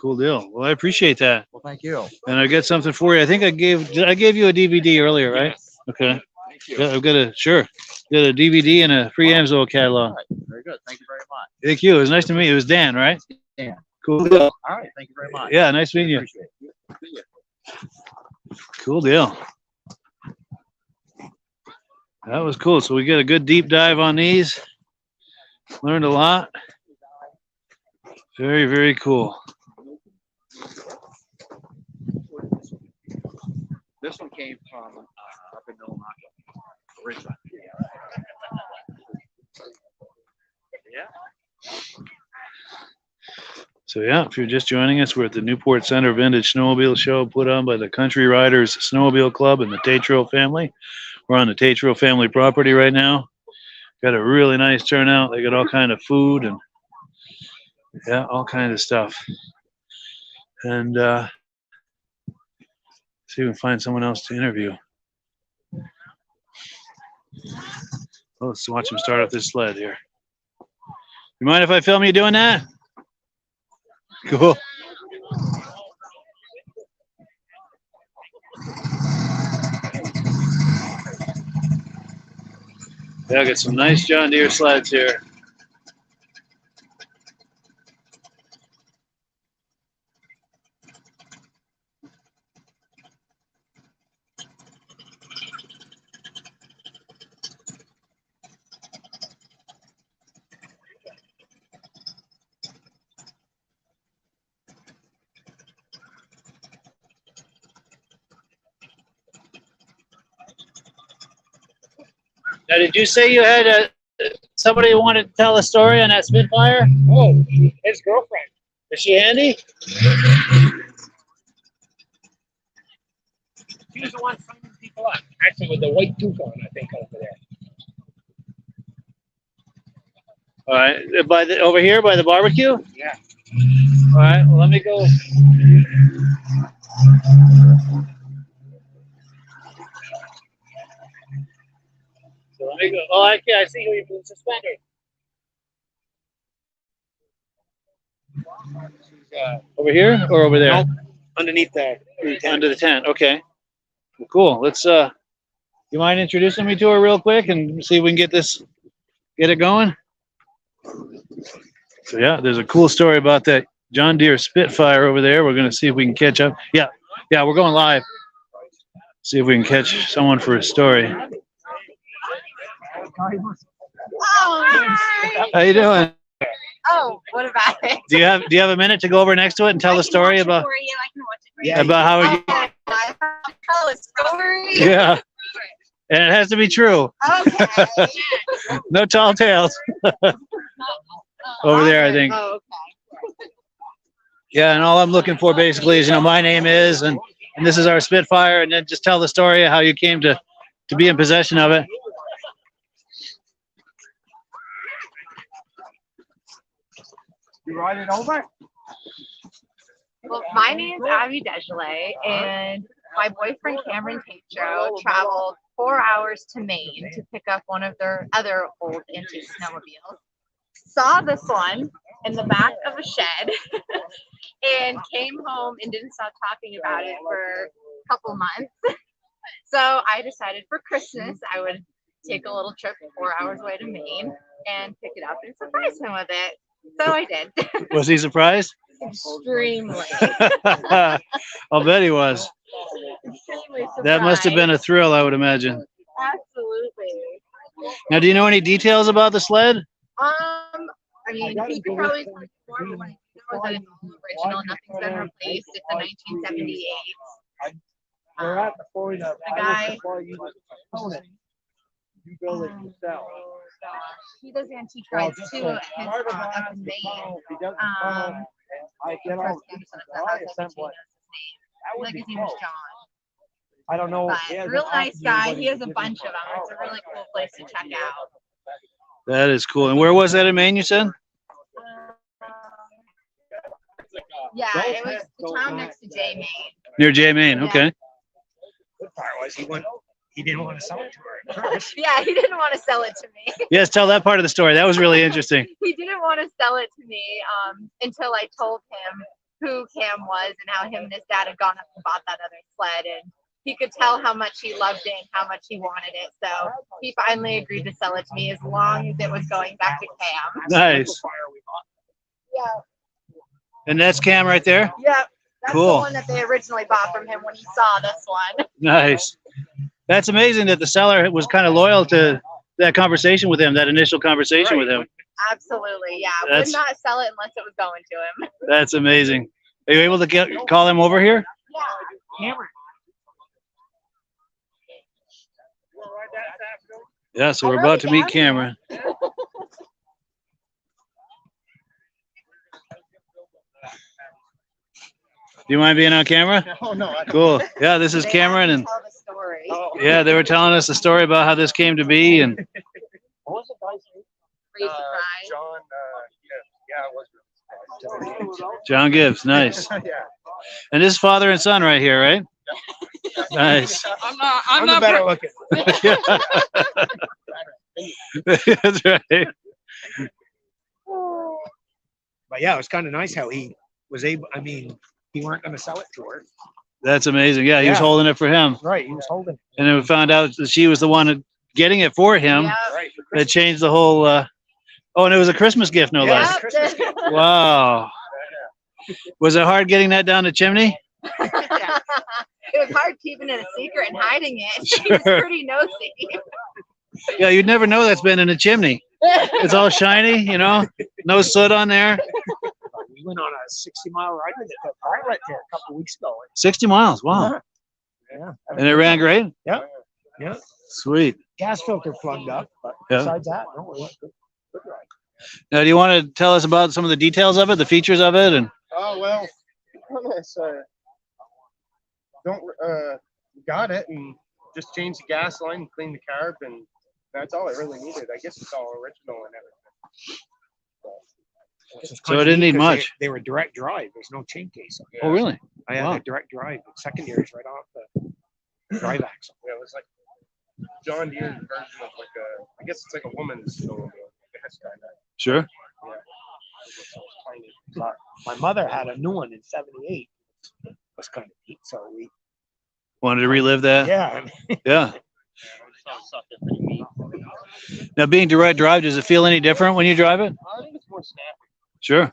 Cool deal. Well, I appreciate that. Well, thank you. And I got something for you. I think I gave you a DVD earlier, right? Yes. Okay. Thank you. Yeah, I've got a DVD and a free Amsoil catalog. All right. Very good. Thank you very much. Thank you. It was nice to meet you. It was Dan, right? Dan. Cool deal. All right. Thank you very much. Yeah, nice meeting you. Appreciate it. Cool deal. That was cool. So we get a good deep dive on these. Learned a lot. Very, very cool. This one came from up in Vermont. Richmond. Yeah. So yeah, if you're just joining us, we're at the Newport Center Vintage Snowmobile Show put on by the Country Riders Snowmobile Club and the Tetreault family. We're on the Tetreault family property right now. Got a really nice turnout. They got all kind of food and yeah, all kinds of stuff. And see if we can find someone else to interview. Oh, let's watch him start up this sled here. You mind if I film you doing that? Cool. Yeah, I got some nice John Deere sleds here. Now, did you say you had somebody who wanted to tell a story on that Spitfire? Oh, his girlfriend. Is she handy? She was the one signing people up. Actually, with the white tooth on, I think, over there. All right, over here by the barbecue. Yeah. All right, well, let me go. So let me go. Oh, I see who you moved suspended. Over here or over there? Nope. Underneath the Under the tent. Okay. Well, cool. Let's. You mind introducing me to her real quick and see if we can get it going? So yeah, there's a cool story about that John Deere Spitfire over there. We're gonna see if we can catch up. Yeah, we're going live. See if we can catch someone for a story. Oh, hi. How you doing? Oh, what about it? Do you have a minute to go over next to it and tell the story about how you? Oh, I tell a story. Yeah, and it has to be true. Okay. No tall tales. Over there, I think. Oh, okay. Yeah, and all I'm looking for basically is, my name is, and this is our Spitfire, and then just tell the story of how you came to be in possession of it. You ride it over? Well, my name's Abby Degelet, and my boyfriend Cameron Tetreault traveled 4 hours to Maine to pick up one of their other old vintage snowmobiles. Saw this one in the back of a shed and came home and didn't stop talking about it for a couple months. So I decided for Christmas I would take a little trip 4 hours away to Maine and pick it up and surprise him with it. So I did. Was he surprised? Extremely. I'll bet he was. Extremely surprised. That must have been a thrill, I would imagine. Absolutely. Now, do you know any details about the sled? I mean, he could probably tell you more, but what I know is that it's original. Nothing's been replaced. It's a 1978. We're at the point of The guy. You build it yourself. He does antique rides too at his up in Maine. I get all I assemble it. I like his name is John. I don't know. But real nice guy. He has a bunch of them. It's a really cool place to check out. That is cool. And where was that in Maine, you said? Yeah, it was the town next to J Maine. Near J Maine. Yeah. Okay. Good part was he went he didn't want to sell it to her at first. Yeah, he didn't want to sell it to me. Yes, tell that part of the story. That was really interesting. He didn't want to sell it to me until I told him who Cam was and how him and his dad had gone up and bought that other sled, and he could tell how much he loved it and how much he wanted it. So he finally agreed to sell it to me as long as it was going back to Cam. Nice. Yeah. And that's Cam right there? Yep. That's Cool. the one that they originally bought from him when he saw this one. Nice. That's amazing that the seller was kind of loyal to that conversation with him, that initial conversation with him. Absolutely, yeah. That's- Would not sell it unless it was going to him. That's amazing. Are you able to call him over here? Yeah. Yeah, so we're about to meet Cameron. Do you mind being on camera? Oh, no. Cool. Yeah, this is They Cameron, have and to tell the story. yeah, they were telling us the story about how this came to be, and What was the guy's name? Were you surprised? John, yeah, it was John Gibbs, nice. yeah. And this is father and son right here, right? Nice. I'm the better looking. That's right. But yeah, it was kind of nice how he was able, I mean, he weren't going to sell it to her. That's amazing. Yeah, he was Yeah. holding it for him, Right, he was holding it. and then we found out that she was the one getting it for him. Yep. Right. That changed the whole. Oh, and it was a Christmas gift, no Yeah. less. Yep. Christmas gift. Wow. Was it hard getting that down the chimney? It was hard keeping it a secret and hiding it. He was Sure. pretty nosy. Yeah, you'd never know that's been in a chimney. It's all shiny, you know, no soot on there. We went on a 60-mile ride with it. I went there a couple of weeks ago. 60 miles. Wow. Yeah. And it ran great. Yeah. Sweet. Gas filter plugged up, but Yeah. besides that, no, it went good. Good ride. Now, do you want to tell us about some of the details of it, the features of it, and Oh well, got it and just changed the gas line and cleaned the carb, and that's all I really needed. I guess it's all original and everything. Which is So kinda it didn't neat need 'cause much. They were direct drive. There's no chain case. On it. oh, really? I had Wow. a direct drive. The secondaries right off the drive axle. Yeah, it was like John Deere's version of like a, I guess it's like a woman's snowmobile. I guess kind of. Sure. Tiny. But my mother had a new one in '78. It was kind of neat. So we, Wanted to relive that? yeah. Yeah. Now, being direct drive, does it feel any different when you drive it? I think it's more snappy. Sure. Yeah.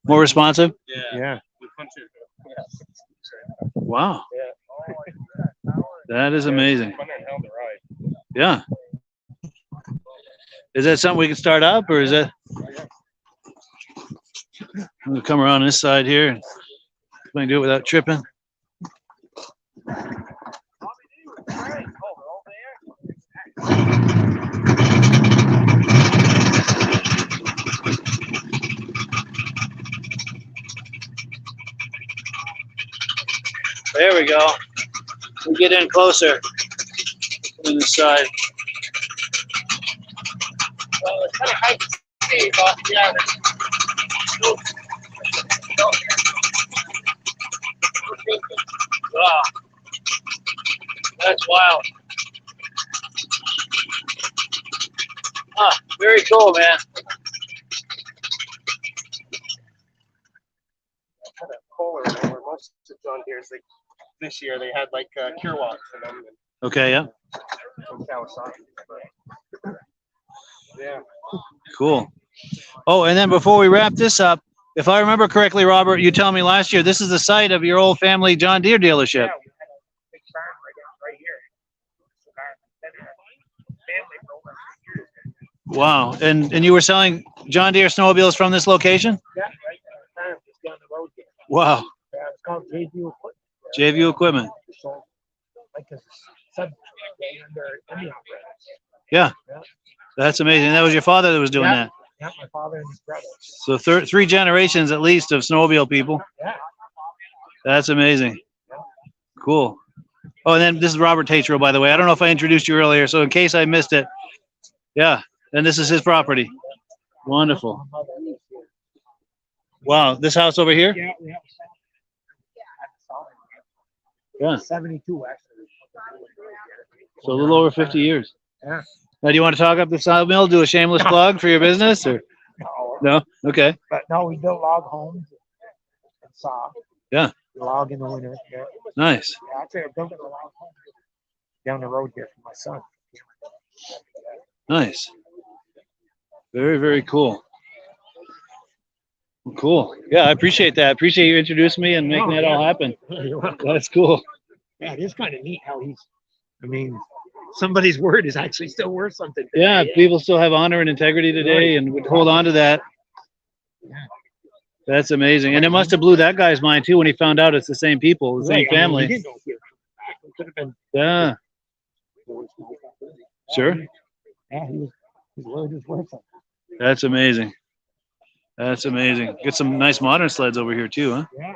More responsive? Yeah. Yeah. You punch it. Wow. Yeah. That is amazing. Fun and hell to ride. Yeah. Is that something we can start up, or is that? I'm gonna come around this side here. And I can do it without tripping. There we go. We get in closer on this side. Well, it's kind of high speed, but yeah. Wow. That's wild. Ah, very cool, man. Kind of polar over most of John Deere's. Like this year, they had like cure walks in them. Okay, yeah. From Kawasaki. Yeah. Cool. Oh, and then before we wrap this up, if I remember correctly, Robert, you told me last year this is the site of your old family John Deere dealership. Yeah, we had a big farm right here. Family for over 100 years. Wow. And you were selling John Deere snowmobiles from this location? Yeah, right. Farm just down the road here. Wow. Yeah, it's called JVU Equipment. JVU Equipment. So, like a sub under any operator. Yeah. That's amazing. That was your father that was doing Yeah. that. Yeah, my father and his brother. So three generations at least of snowmobile people. Yeah. That's amazing. Cool. Oh, and then this is Robert Tetreault, by the way. I don't know if I introduced you earlier, so in case I missed it. Yeah. And this is his property. Wonderful. Wow. This house over here? Yeah, yeah. Yeah. 72 actually. So a little over 50 years. Yeah. Now, do you want to talk up the sawmill? Do a shameless plug for your business, or No, no? Okay. but no, we built log homes and saw. Yeah. Log in the winter. Yeah. Nice. Yeah, actually, I'm building a log home down the road here for my son. Nice. Very, very cool. Cool. Yeah, I appreciate that. I appreciate you introducing me and making that all happen. You're welcome. That's cool. Yeah, it is kind of neat how he's. I mean, somebody's word is actually still worth something. Today. Yeah, people still have honor and integrity today and would hold on to that. Yeah. That's amazing. And it must have blew that guy's mind too when he found out it's the same people, the same Right, I mean, family. he didn't know if he was coming back. It could have been. Yeah, sure. Yeah, his word is worth something. That's amazing. That's amazing. Get some nice modern sleds over here too, huh? Yeah,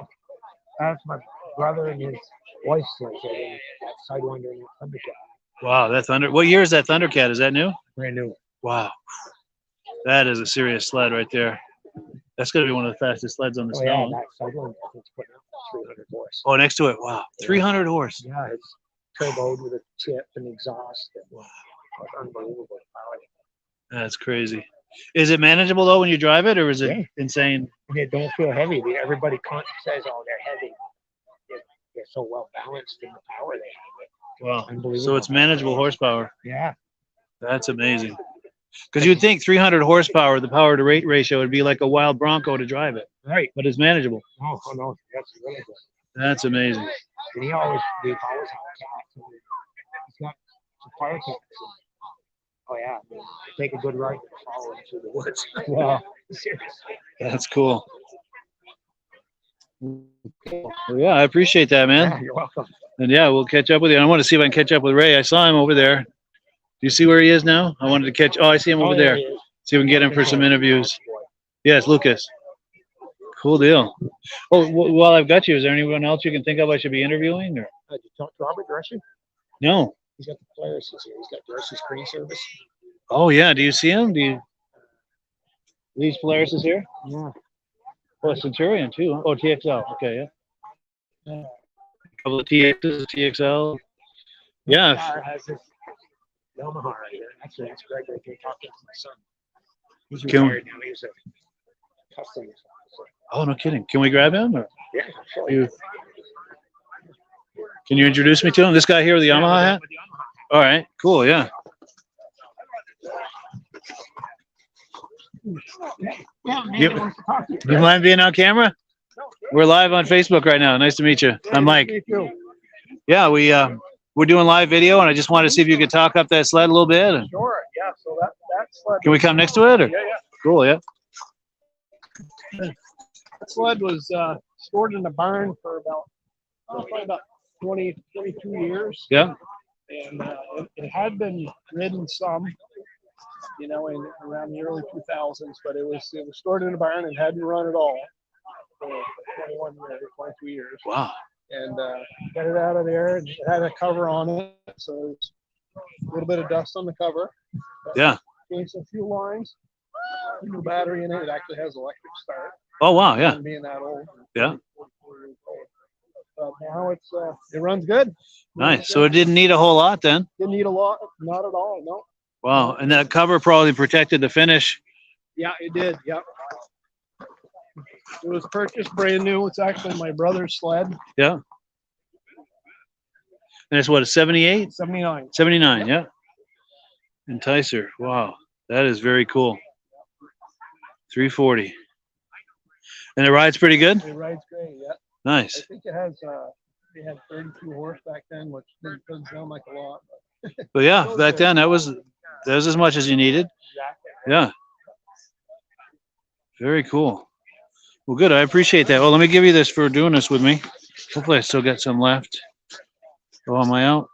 that's my brother and his wife's sled. That Sidewinder and that Thundercat. Wow, that Thunder. What year is that Thundercat? Is that new? Brand new. Wow, that is a serious sled right there. That's gonna be one of the fastest sleds on the Oh yeah, snow. that Sidewinder is putting out 300 horse. Oh, next to it. Wow, 300 horse. Yeah, it's turboed with a tip and exhaust. And, wow, it's unbelievable power. That's crazy. Is it manageable though when you drive it, or is it Yeah. insane? And they don't feel heavy. Everybody says, "Oh, they're heavy." They're so well balanced in the power they have. Wow. Unbelievable. So it's manageable horsepower. Yeah. That's amazing. Because you'd think 300 horsepower, the power to rate ratio would be like a wild Bronco to drive it, Right. but it's manageable. Oh no, that's really good. That's amazing. And they've always had cats. He's got some fire cats. Oh yeah, I mean, take a good ride and follow him through the woods. Wow. Seriously. That's cool. Well, yeah, I appreciate that, man. Yeah, you're welcome. And yeah, we'll catch up with you. I want to see if I can catch up with Ray. I saw him over there. Do you see where he is now? I wanted to catch. Oh, I see him over there. He is. See if we can get him for some interviews. Yes, Lucas. Cool deal. Oh, while I've got you, is there anyone else you can think of I should be interviewing? Or Did you talk to Robert Gresham? no? He's got the Polaris here. He's got Gresham screen service. Oh yeah. Do you see him? These Polaris is here? Yeah. Oh, Centurion too. Huh? Oh, TXL. Okay, yeah. A couple of TXs, TXL. Yeah. Car has this Yamaha right here. Actually, that's Greg right there talking to my son. He's Can- retired now. He's a customs officer. Oh, no kidding. Can we grab him? Or Yeah, I'll show you. can you introduce me to him? This guy here with the Yamaha hat? With the Yamaha. All right. Cool. Yeah. Yeah, man, You- he wants to talk to you. You mind being on camera? We're live on Facebook right now. Nice to meet you. I'm Mike. Thank you. Yeah, we're doing live video, and I just wanted to see if you could talk up that sled a little bit. And Sure, yeah, so that sled. can we come next to it? Or? Yeah, yeah. Cool. Yeah. That sled was stored in a barn for about, probably about 20, 22 years. Yeah. And it had been ridden some, you know, in around the early 2000s, but it was stored in a barn and hadn't run at all for 21 years, 22 years. Wow. And got it out of there, and it had a cover on it, so there's a little bit of dust on the cover. Yeah. Changed some fuel lines, new battery in it. It actually has electric start. Oh wow. Yeah. Being that old. Yeah. But now it runs good. Nice. So it didn't need a whole lot then. Didn't need a lot, not at all. No. Wow. And that cover probably protected the finish. Yeah, it did. Yep. It was purchased brand new. It's actually my brother's sled. Yeah. And it's what, a 78? 79. 79. Yeah. Enticer. Wow. That is very cool. 340. And it rides pretty good? It rides great. Yeah. Nice. I think it has. They had 32 horse back then, which doesn't sound like a lot. But yeah, back then that was as much as you needed. Exactly. Yeah. Very cool. Well, good. I appreciate that. Well, let me give you this for doing this with me. Hopefully I still got some left. Oh, am I out?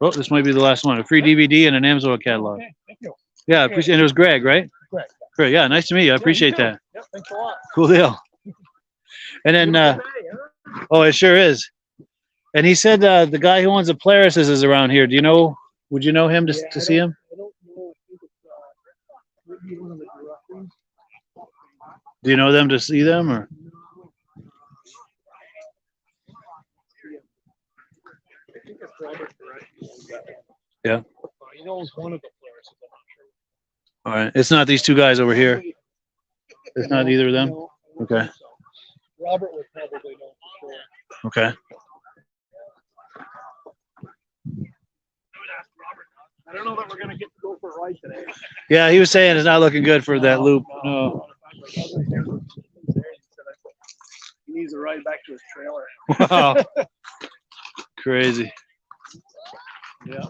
Oh, this might be the last one. A free DVD and an Amazon catalog. Okay, thank you. Yeah, I appreciate. And it was Greg, right? Greg. Great. Yeah, nice to meet you. I appreciate you too. that. Yep, thanks a lot. Cool deal. And then, oh, it sure is. And he said the guy who owns the Polaris is around here. Do you know? Would you know him to see him? I don't know. I think it's maybe one of the directors. Do you know them to see them or? I think it's Robert, right? Yeah. He knows one of the players. I'm not sure. All right. It's not these two guys over here. It's not either of them. No, Okay. so Robert would probably know for sure. Okay. I don't know that we're gonna get to go for a ride today. Yeah, he was saying it's not looking good for that loop. No. He needs a ride back to his trailer. Wow. Crazy. Yeah.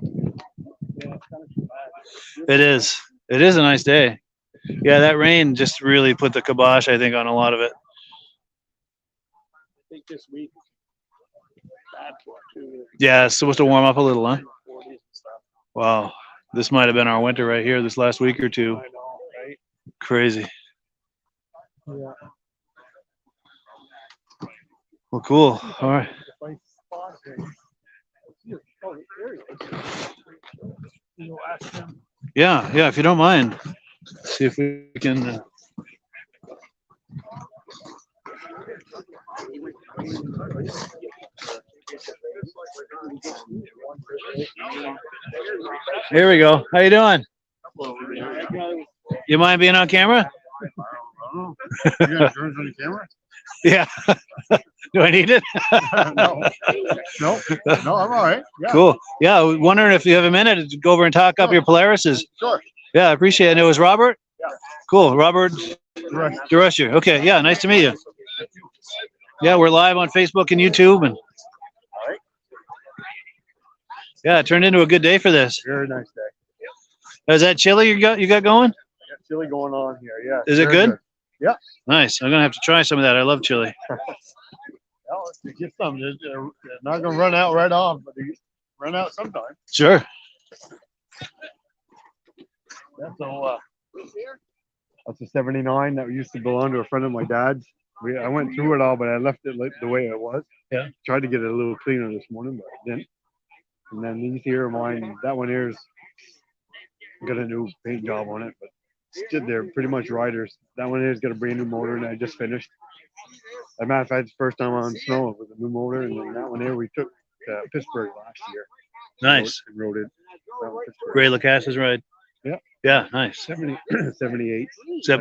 Yeah, it's kind of too bad. It is. It is a nice day. Yeah, that rain just really put the kibosh, I think, on a lot of it. I think this week is bad for it too. Yeah, it's supposed to warm up a little, huh? 40s and stuff. Wow. This might have been our winter right here this last week or two. I know, right? Crazy. Yeah. Well, cool. All right. Oh, there he is. You know, ask him. Yeah, yeah, if you don't mind. See if we can. Here we go. How you doing? You mind being on camera? You got insurance on the camera? Yeah. Do I need it? No, I'm all right. Yeah. Cool. Yeah, I was wondering if you have a minute to go over and talk up your Polarises. Sure. Yeah, I appreciate it. And it was Robert? Yeah. Cool. Robert Right. DeRusher. Okay. Yeah, nice to meet you. Yeah, we're live on Facebook and YouTube. And yeah, it turned into a good day for this. Very nice day. Is that chili you got going? Got chili going on here. Yeah. Is it very good? Yeah. Nice. I'm gonna have to try some of that. I love chili. Well, if you get some, they're not gonna run out right off, but they run out sometime. Sure. Yeah, so that's a 79 that used to belong to a friend of my dad's. I went through it all, but I left it like the way it was. Yeah. Tried to get it a little cleaner this morning, but I didn't. And then these here are mine. That one here's got a new paint job on it, but they're pretty much riders. That one here's got a brand new motor, and I just finished. As a matter of fact, it's the first time on snow with a new motor, and then that one here we took to Pittsburgh last year. Nice. And rode it. That was Pittsburgh. Gray Lacasta's ride. Yeah. Yeah, nice. 78.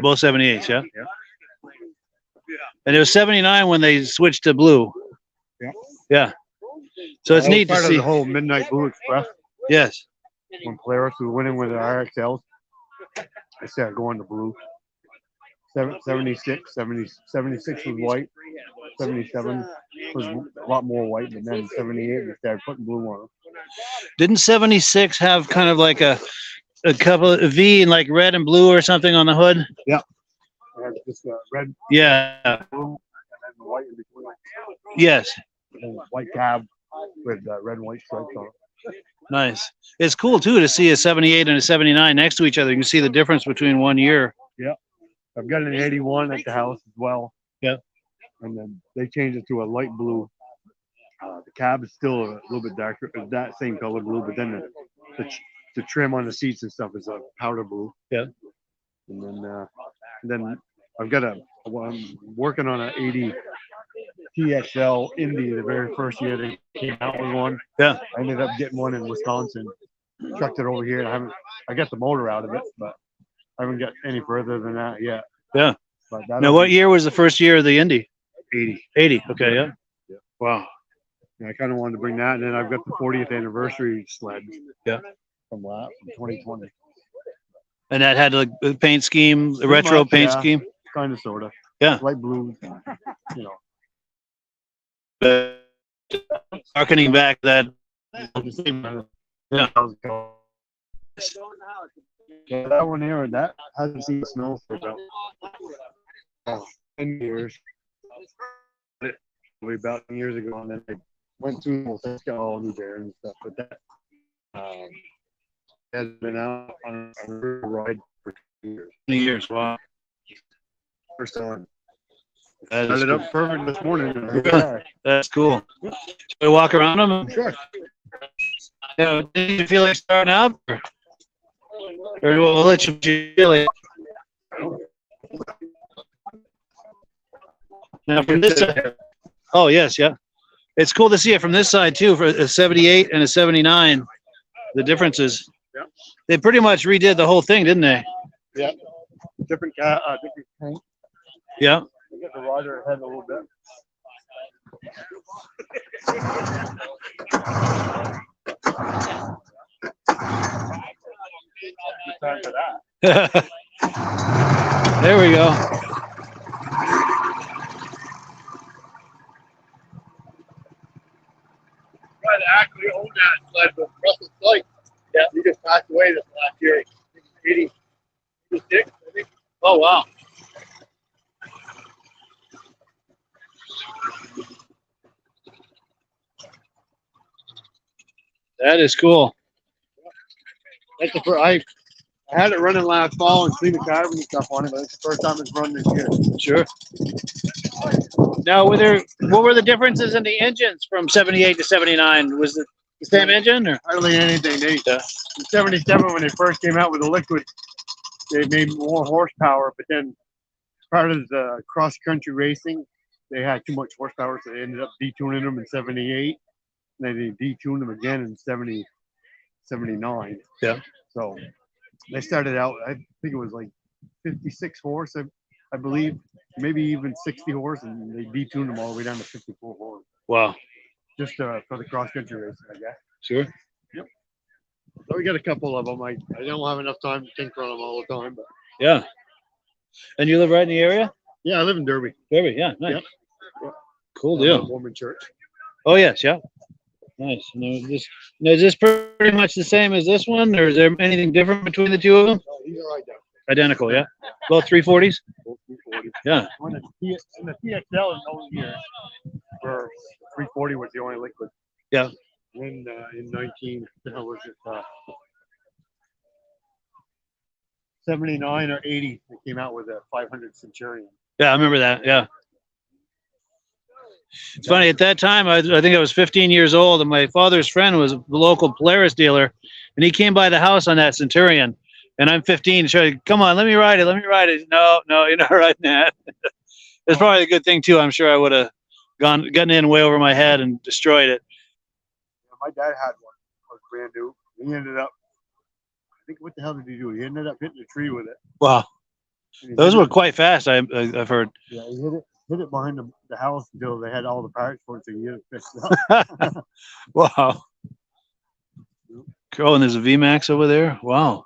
Both 78s, yeah? Yeah. And it was 79 when they switched to blue. Yeah. Yeah. So it's That was neat to part of see. the whole Midnight Blue Express. Yes. When Polaris was winning with the RXLs, I started going to blue. 76 was white. 77 was a lot more white, and then 78 we started putting blue on them. Didn't 76 have kind of like a couple of V and like red and blue or something on the hood? Yeah. I had just red, Yeah. blue, and then white in between. Yes. And white cab with red and white stripes on it. Nice. It's cool too to see a 78 and a 79 next to each other. You can see the difference between 1 year. Yeah. I've got an 81 at the house as well. Yeah. And then they changed it to a light blue. The cab is still a little bit darker, that same color blue, but then the trim on the seats and stuff is a powder blue. Yeah. And then I've got I'm working on an 80 TXL Indy the very first year they came out with one. Yeah. I ended up getting one in Wisconsin, trucked it over here, and I got the motor out of it, but I haven't got any further than that yet. Yeah. But Now, what year was the first year of the Indy? 80. 80. Okay. Yeah. Yeah. Wow. Yeah, I kind of wanted to bring that, and then I've got the 40th anniversary sled. Yeah. From 2020. And that had like the paint scheme, the Pretty retro much, paint yeah. scheme. Kind of, sort of. Yeah. Light blue. You know. Harkening back that. Yeah. Yeah, that one here, that hasn't seen snow for about 10 years. Way about 10 years ago, and then I went through all new bears and stuff, but that has been out on a ride for 2 years. 20 years. Wow. First time. That is Started cool. up perfect this morning. That's cool. Should we walk around them? Sure. Yeah, did you feel like starting up? Or we'll let you feel it. Now for this, oh yes, yeah. It's cool to see it from this side too, for a 78 and a 79. The differences. Yeah. They pretty much redid the whole thing, didn't they? Yeah. Different paint. Yeah. They got the rider ahead a little bit. Good time for that. There we go. Trying to actually own that sled with Russell Sykes. Yeah, he just passed away this last year. 86, I think. Oh, wow. That is cool. That's the first, I had it running last fall and cleaned the carbon and stuff on it, but it's the first time it's run this year. Sure. Now, what were the differences in the engines from 78 to 79? Was it the same engine? Or? Hardly anything. In 77, when they first came out with the liquid, they made more horsepower, but then part of the cross-country racing, they had too much horsepower, so they ended up detuning them in 78. And then they detuned them again in 79. Yeah. So they started out, I think it was like 56 horse, I believe, maybe even 60 horse, and they detuned them all the way down to 54 horse. Wow. Just for the cross-country racing, I guess. Sure. Yep. So we got a couple of them. I don't have enough time to tinker on them all the time, but Yeah. And you live right in the area? yeah, I live in Derby. Derby, yeah. Nice. Yep. Cool I'm deal. at Mormon Church. Oh, yes, yeah. Nice. Now, is this pretty much the same as this one, or is there anything different between the two of them? Oh, these are right down. Identical, yeah? Both 340s? Both 340. Yeah. When the TXL in those years, for 340 was the only liquid. Yeah. Then in 19, the hell was it? 79 or 80, they came out with a 500 Centurion. Yeah, I remember that, yeah. It's funny, at that time, I think I was 15 years old, and my father's friend was the local Polaris dealer, and he came by the house on that Centurion, and I'm 15, so come on, let me ride it. No, you're not riding that. It's probably a good thing, too. I'm sure I would have gotten in way over my head and destroyed it. My dad had one. It was brand new. He ended up, I think, what the hell did he do? He ended up hitting a tree with it. Wow. Those were quite fast, I've heard. Yeah, he hit it behind the house until they had all the parts for it, so he hit it fixed up. Wow. Oh, and there's a VMAX over there. Wow.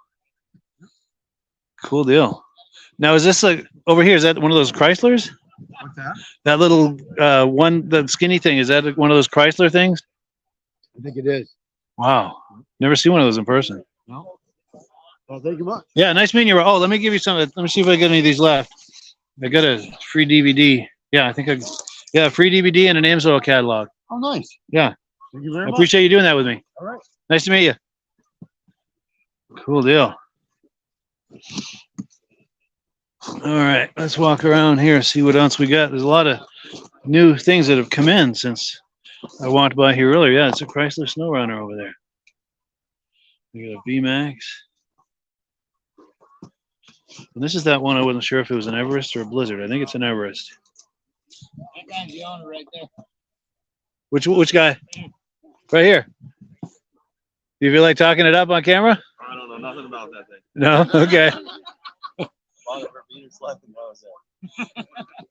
Cool deal. Now, is this like over here? Is that one of those Chryslers? What's that? That little one, the skinny thing, is that one of those Chrysler things? I think it is. Wow. Never seen one of those in person. No. Well, thank you much. Yeah, nice meeting you. Oh, let me give you some. Let me see if I got any of these left. I got a free DVD. Yeah, I think a free DVD and an Amsoil catalog. Oh, nice. Yeah. Thank you very I much. appreciate you doing that with me. All right. Nice to meet you. Cool deal. All right, let's walk around here, see what else we got. There's a lot of new things that have come in since I walked by here earlier. Yeah, it's a Chrysler SnowRunner over there. We got a VMAX. And this is that one I wasn't sure if it was an Everest or a Blizzard. I think it's an Everest. That guy's the owner right there. Which guy? Right here. Do you feel like talking it up on camera? I don't know nothing about that thing. No? Okay.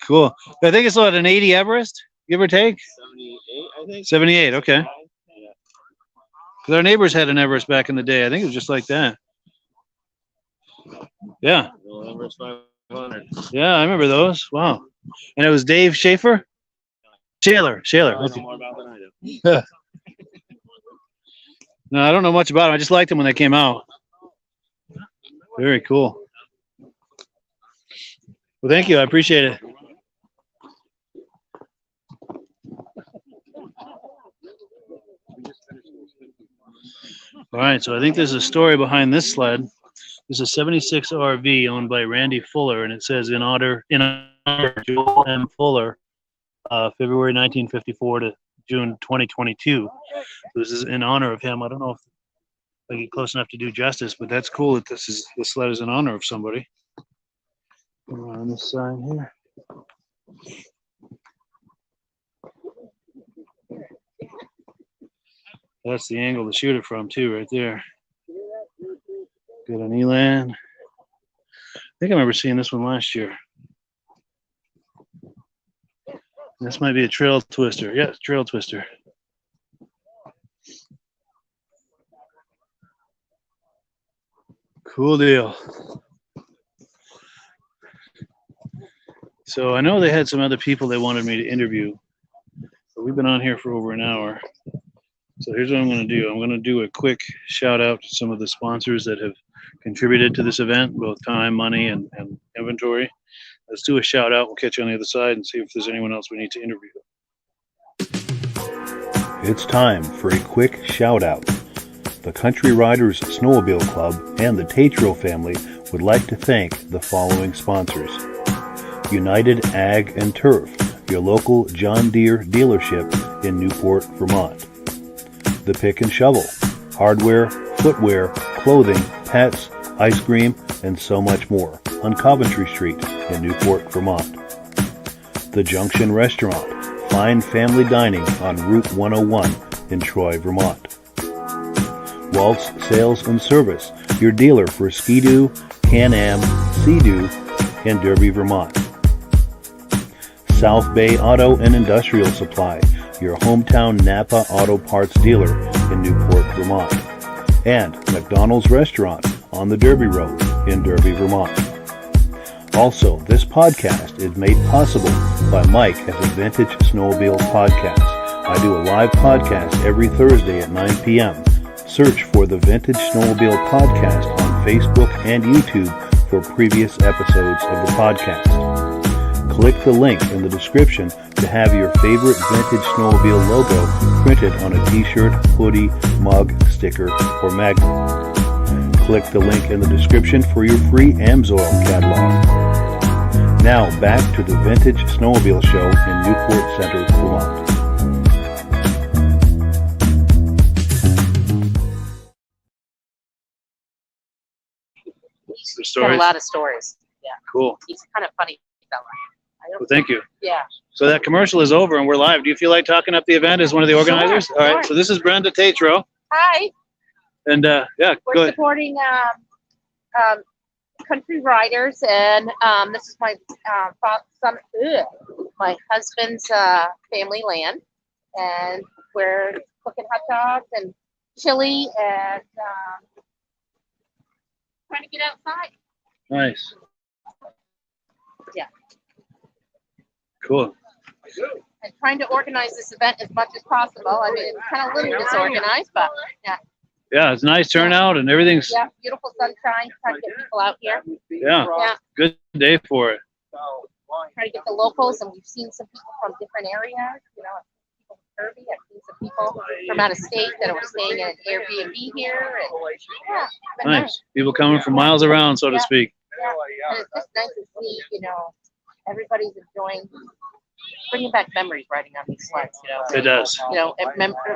Cool. I think it's what, an 80 Everest, give or take? 78, I think. 78, okay. Because our neighbors had an Everest back in the day. I think it was just like that. Yeah. Well, Everest 500. Yeah, I remember those. Wow. And it was Dave Schaefer? Shaler. I know more about than I do. No, I don't know much about them. I just liked them when they came out. Very cool. Well, thank you. I appreciate it. All right, so I think there's a story behind this sled. This is a 76 RV owned by Randy Fuller, and it says in honor of Joel M. Fuller, February 1954 to June 2022. This is in honor of him. I don't know if I get close enough to do justice, but that's cool that this sled is in honor of somebody. On this side here. That's the angle to shoot it from too, right there. Good on Elan. I think I remember seeing this one last year. This might be a trail twister. Yeah, trail twister. Cool deal. So I know they had some other people they wanted me to interview, but we've been on here for over an hour. So here's what I'm going to do. I'm going to do a quick shout out to some of the sponsors that have contributed to this event, both time, money, and inventory. Let's do a shout out. We'll catch you on the other side and see if there's anyone else we need to interview. It's time for a quick shout out. The Country Riders Snowmobile Club and the Tetreault family would like to thank the following sponsors. United Ag and Turf, your local John Deere dealership in Newport, Vermont. The Pick and Shovel, hardware, footwear, clothing, pets, ice cream, and so much more on Coventry Street in Newport, Vermont. The Junction Restaurant, fine family dining on Route 101 in Troy, Vermont. Waltz Sales and Service, your dealer for Ski-Doo, Can-Am, Sea-Doo in Derby, Vermont. South Bay Auto and Industrial Supply, your hometown Napa Auto Parts dealer in Newport, Vermont. And McDonald's Restaurant on the Derby Road in Derby, Vermont. Also, this podcast is made possible by Mike at the Vintage Snowmobile Podcast. I do a live podcast every Thursday at 9 p.m. Search for the Vintage Snowmobile Podcast on Facebook and YouTube for previous episodes of the podcast. Click the link in the description to have your favorite Vintage Snowmobile logo printed on a t-shirt, hoodie, mug, sticker, or magnet. Click the link in the description for your free Amsoil catalog. Now back to the Vintage Snowmobile Show in Newport Center, Vermont. The Got a stories? lot of stories. Yeah. Cool. He's kind of funny fella. Well, thank you. Yeah. So that commercial is over and we're live. Do you feel like talking up the event as one of the organizers? Sure, All right. sure. So this is Brenda Tetreault. Hi. And yeah, We're go ahead. supporting Country Riders, and this is my my husband's family land, and we're cooking hot dogs and chili and trying to get outside. Nice. Yeah. Cool. And trying to organize this event as much as possible. I mean, it's kind of a little disorganized, but yeah. Yeah, it's nice turnout and everything's, Yeah, beautiful sunshine. Trying to get people out here. yeah, Yeah. good day for it. Try to get the locals, and we've seen some people from different areas. You know, people from Derby. I've seen some people from out of state that are staying in an Airbnb here. And, yeah, it's been Nice. People coming from miles around, so to Yeah. speak. Yeah. And it's just nice to see, you know, everybody's enjoying bringing back memories riding on these sleds. You know, It does. You know, it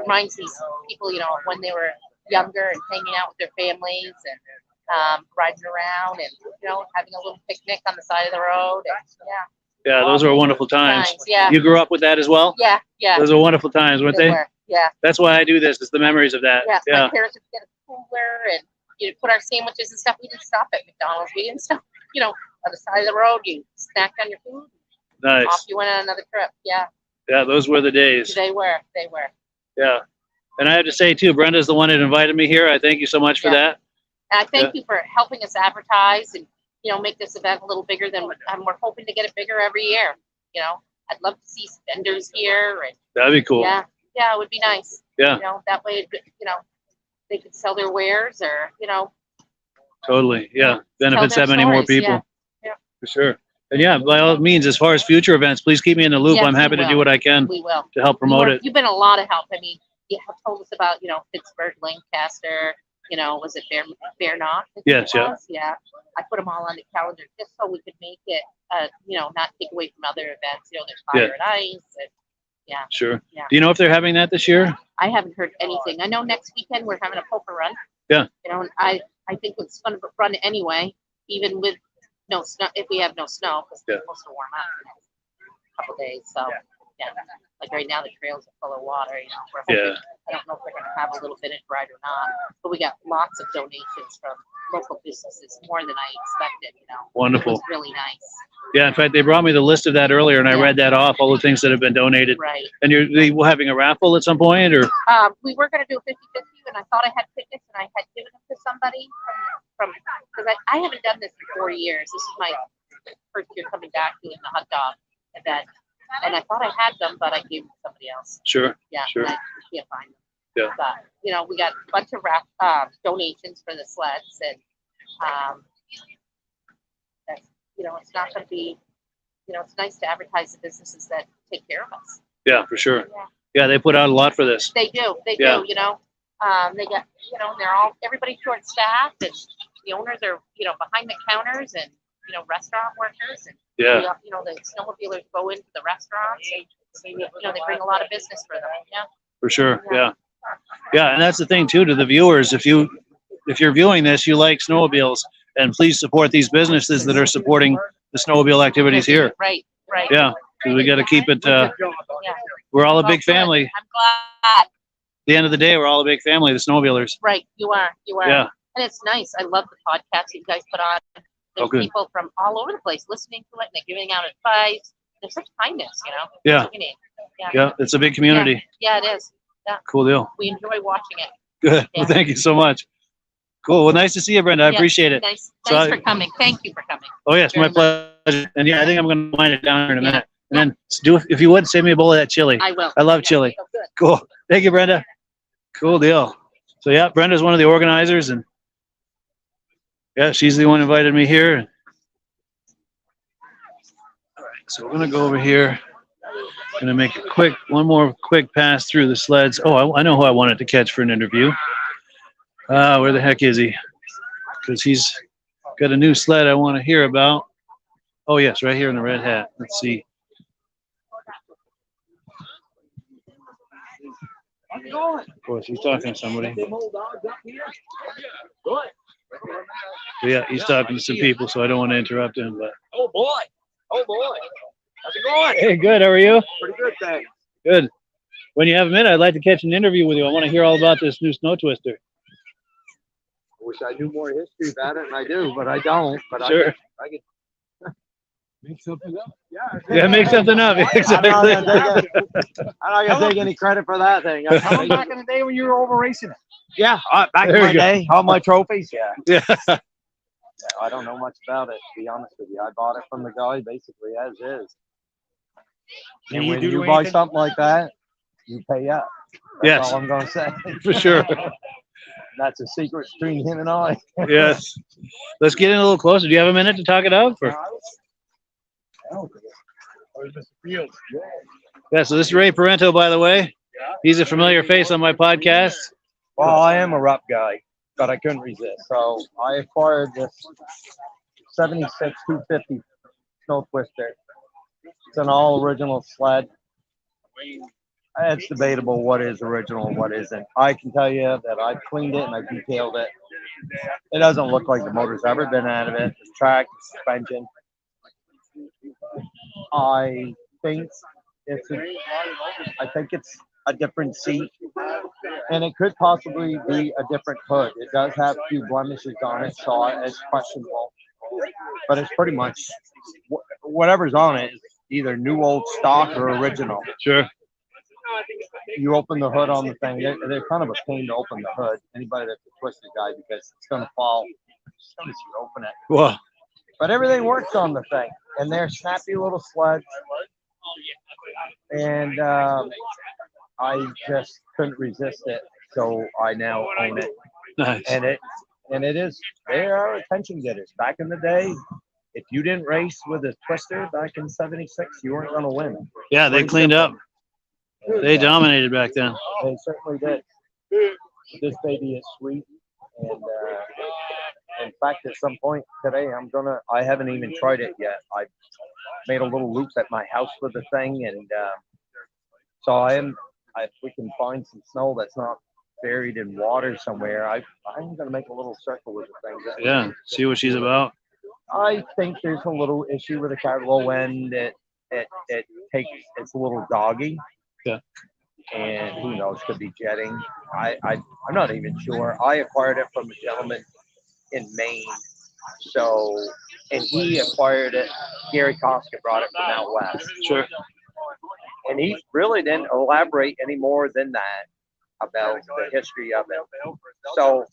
reminds these people, you know, when they were younger and hanging out with their families and riding around and, you know, having a little picnic on the side of the road. And, yeah. Yeah, those were wonderful times. Yeah. You grew up with that as well? Yeah. Yeah. Those were wonderful times, weren't they? were. Yeah. That's why I do this, is the memories of that. Yeah. Yeah. My parents would get a cooler and you know, put our sandwiches and stuff. We didn't stop at McDonald's. We didn't stop, you know, on the side of the road. You snacked on your food. Nice. Off you went on another trip. Yeah. Yeah, those were the days. They were. They were. Yeah. And I have to say, too, Brenda's the one that invited me here. I thank you so much for that. And I thank you for helping us advertise and, you know, make this event a little bigger than, and we're hoping to get it bigger every year. You know, I'd love to see vendors here. And That'd be cool. yeah, yeah, it would be nice. Yeah. You know, that way, you know, they could sell their wares or, you know. Totally. Yeah. Benefits their that many more stories, people. yeah. Yeah. For sure. And yeah, by all means, as far as future events, please keep me in the loop. Yes, I'm we happy to do will. what I can We will. to help promote it. You've been a lot of help. I mean, you have told us about, you know, Pittsburgh, Lancaster, you know, was it Vermont? Yes, yeah. Yeah. I put them all on the calendar just so we could make it, you know, not take away from other events. You know, there's fire and ice. And, yeah. Sure. Yeah. Do you know if they're having that this year? I haven't heard anything. I know next weekend we're having a poker run. Yeah. You know, and I think it's going to run anyway, even with no snow, if we have no snow, because it's supposed to warm up in the next couple days. So, yeah. Like right now, the trails are full of water. You know, we're hoping I don't know if they're going to have a little vintage ride or not, but we got lots of donations from local businesses, more than I expected, you know. Wonderful. It was really nice. Yeah, in fact, they brought me the list of that earlier, and I Yeah. read that off, all the things that have been donated. Right. And they were having a raffle at some point, or? We were going to do a 50-50, and I thought I had tickets, and I had given them to somebody because I haven't done this in 4 years. This is my first year coming back doing the hot dog event, and I thought I had them, but I gave them to somebody else. Sure. Yeah, Sure. and I can't find them. Yeah. But you know, we got a bunch of donations for the sleds, and that's, you know, it's not going to be, you know, it's nice to advertise the businesses that take care of us. Yeah, for sure. Yeah. Yeah, they put out a lot for this. They do. They Yeah. do. You know, they got, you know, everybody's short staffed, and the owners are, you know, behind the counters, and you know, restaurant workers, and Yeah. you know, the snowmobilers go into the restaurants, and you know, they bring a lot of business for them. Yeah. For sure. Yeah. Yeah, and that's the thing too, to the viewers. If you're viewing this, you like snowmobiles, and please support these businesses that are supporting the snowmobile activities here. Right. Right. Yeah, because we got to keep it. Yeah. We're all a Well, big good. family. I'm glad. At the end of the day, we're all a big family, the snowmobilers. Right. You are. You are. Yeah. And it's nice. I love the podcast that you guys put on. There's good. people from all over the place listening to it, and they're giving out advice. There's such kindness, you know. Yeah. That's what we need. Yeah. Yeah, it's a big community. Yeah, it is. Yeah. Cool deal. We enjoy watching it. Good. Yeah. Well, thank you so much. Cool. Well, nice to see you, Brenda. I Yeah, appreciate it. Nice. So Thanks I- for coming. Thank you for coming. Oh, yes, Very my pleasure. And yeah, I think I'm going to wind it down here in a minute. And then if you would, save me a bowl of that chili. I will. I love Yeah. chili. Oh, good. Cool. Thank you, Brenda. Cool deal. So yeah, Brenda's one of the organizers, and yeah, she's the one who invited me here. All right, so we're gonna go over here. Gonna make one more quick pass through the sleds. Oh, I know who I wanted to catch for an interview. Where the heck is he? Because he's got a new sled I want to hear about. Oh yes, right here in the red hat. Let's see. Of course, he's talking to somebody. So yeah, he's talking to some people, so I don't want to interrupt him. But Oh boy. How's it going? hey, good. How are you? Pretty good, thanks. Good. When you have a minute, I'd like to catch an interview with you. I want to hear all about this new snow twister. I wish I knew more history about it, and I do, but I don't. But Sure. I could Make something up. Yeah, make something up. Exactly. I'm not gonna take any credit for that thing. How about back in the day when you were over racing it? Yeah, back There in we my go. day, all my trophies. Yeah. Yeah. I don't know much about it, to be honest with you. I bought it from the guy basically as is. Can And you when do you anything? buy something like that, you pay up. That's Yes. all I'm gonna say. For sure. That's a secret between him and I. Yes. Let's get in a little closer. Do you have a minute to talk it up? Or? Yeah, so this is Ray Parento, by the way. He's a familiar face on my podcast. Well, I am a rough guy, but I couldn't resist. So I acquired this 76 250 snow twister. It's an all original sled. It's debatable what is original and what isn't. I can tell you that I cleaned it and I detailed it. It doesn't look like the motor's ever been out of it. The track, the suspension. I think it's a different seat, and it could possibly be a different hood. It does have a few blemishes on it, so it's questionable. But it's pretty much whatever's on it is either new old stock or original. Sure. You open the hood on the thing, they're kind of a pain to open the hood. Anybody that's a twisted guy, because it's going to fall as soon as you open it. Well, But everything works on the thing, and they're snappy little sleds. And I just couldn't resist it, so I now own it. nice. And it is. They are attention getters. Back in the day, if you didn't race with a twister back in '76, you weren't going to win. Yeah, they cleaned up. They dominated back then. They certainly did. This baby is sweet, and in fact, at some point today, I haven't even tried it yet. I made a little loop at my house with the thing, and so if we can find some snow that's not buried in water somewhere, I'm going to make a little circle with the thing. Yeah, see what she's about. I think there's a little issue with the cat low end. It's a little doggy. Yeah. and who knows, could be jetting. I'm not even sure. I acquired it from a gentleman in Maine. So, and he acquired it. Gary Koska brought it from out west. Sure. And he really didn't elaborate any more than that about the history of it. So,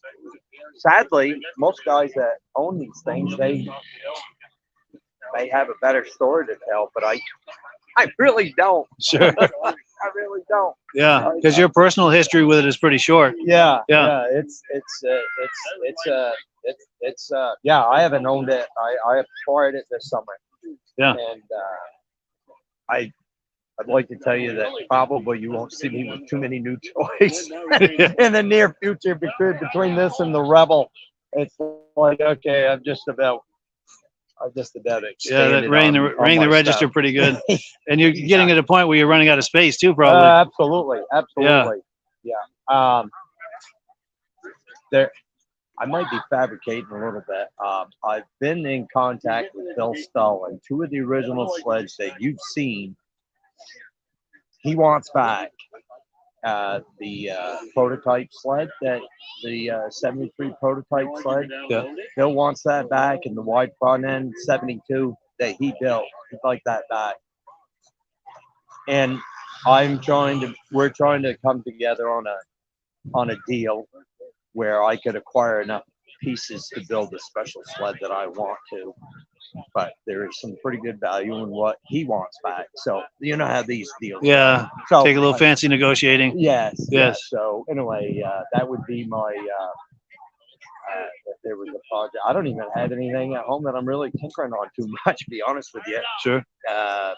sadly, most guys that own these things, they have a better story to tell, but I really don't. Sure. I really don't. Yeah, because your personal history with it is pretty short. Yeah, Yeah. Yeah, I haven't owned it. I acquired it this summer. Yeah. And I'd like to tell you that probably you won't see me with too many new toys in the near future between this and the Rebel. It's like, okay, I'm just about Yeah, that rang on the my register stuff. pretty good. And you're getting at a point where you're running out of space too, probably. Absolutely. Yeah. I might be fabricating a little bit. I've been in contact with Bill Stull, and two of the original sleds that you've seen, he wants back. The prototype sled, the 73 prototype sled. Yeah. Bill wants that back, and the wide front end 72 that he built. He'd like that back. And we're trying to come together on a deal where I could acquire enough pieces to build a special sled that I want to. But there is some pretty good value in what he wants back. So you know how these deals. Yeah. So Take a little fancy negotiating. Yes. Yes. So anyway, that would be my. If there was a project, I don't even have anything at home that I'm really tinkering on too much. To be honest with you. Sure. I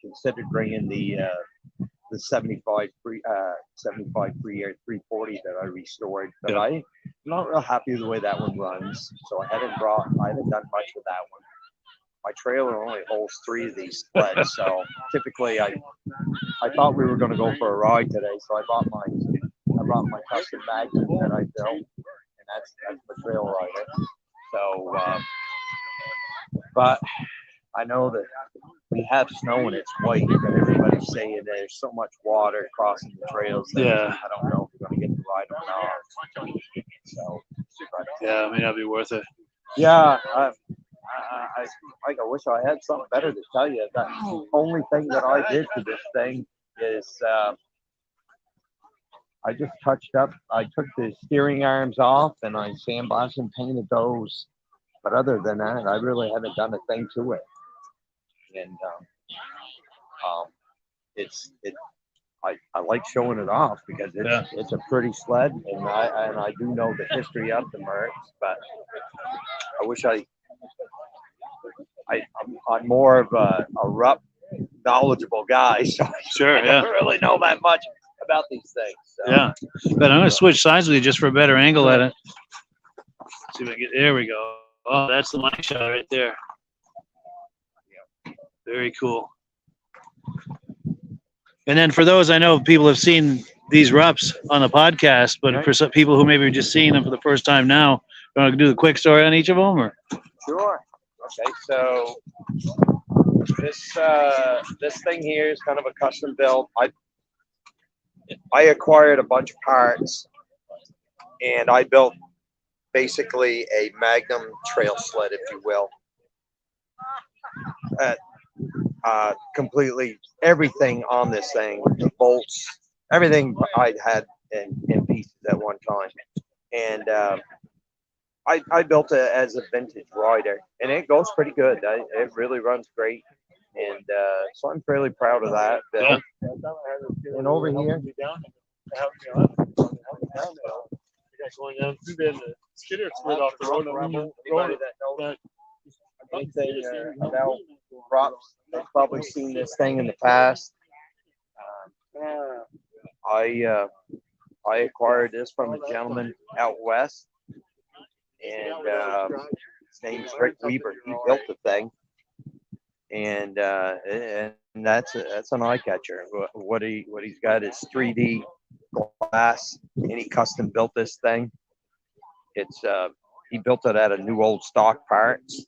considered bringing the 75 free air 340 that I restored, but Yeah. I'm not real happy with the way that one runs. So I haven't done much with that one. My trailer only holds 3 of these sleds, so typically I thought we were going to go for a ride today, so I brought my custom Magnum that I built, and that's my trail rider. So, but I know that we have snow and it's white, but everybody's saying there's so much water crossing the trails that Yeah. I don't know if we're going to get to ride them or not. So, but, Yeah, it may not be worth it. yeah, I wish I had something better to tell you. The only thing that I did to this thing is I just touched up. I took the steering arms off and I sandblasted and painted those. But other than that, I really haven't done a thing to it. And I like showing it off because it's a pretty sled, and I do know the history of the Mercs, but I wish I'm more of a rough, knowledgeable guy, so Sure, I don't really know that much about these things. So. Yeah, but I'm going to switch sides with you just for a better angle at it. See if I can get, there we go. Oh, that's the money shot right there. Very cool. And then for those, I know people have seen these RUPs on the podcast, but for some people who maybe are just seeing them for the first time now, you want to do the quick story on each of them? Or? Sure. Okay, so this thing here is kind of a custom build. I acquired a bunch of parts, and I built basically a Magnum trail sled, if you will. Completely everything on this thing, the bolts, everything I had in pieces at one time, and I built it as a vintage rider, and it goes pretty good. It really runs great, and so I'm fairly proud of that. Yeah. And over here, Going down through there, the skidder slid off the road. anybody that knows anything about props, they've probably seen this thing in the past. I acquired this from a gentleman out west, and his name's Rick Weaver. He built the thing, and that's an eye catcher. What he's got is 3D glass, and he custom built this thing. It's he built it out of new old stock parts.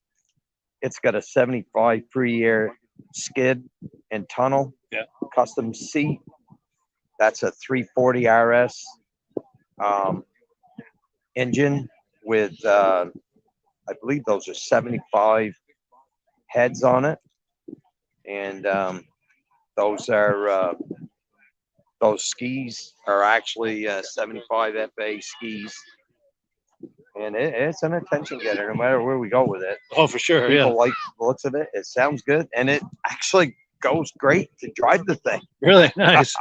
It's got a 75 free air skid and tunnel. Yeah. custom seat. That's a 340 RS engine with, I believe those are 75 heads on it. And those are, those skis are actually 75 FA skis. And it's an attention getter no matter where we go with it. Oh, for sure. People Yeah. like the looks of it. It sounds good. And it actually goes great to drive the thing. Really nice.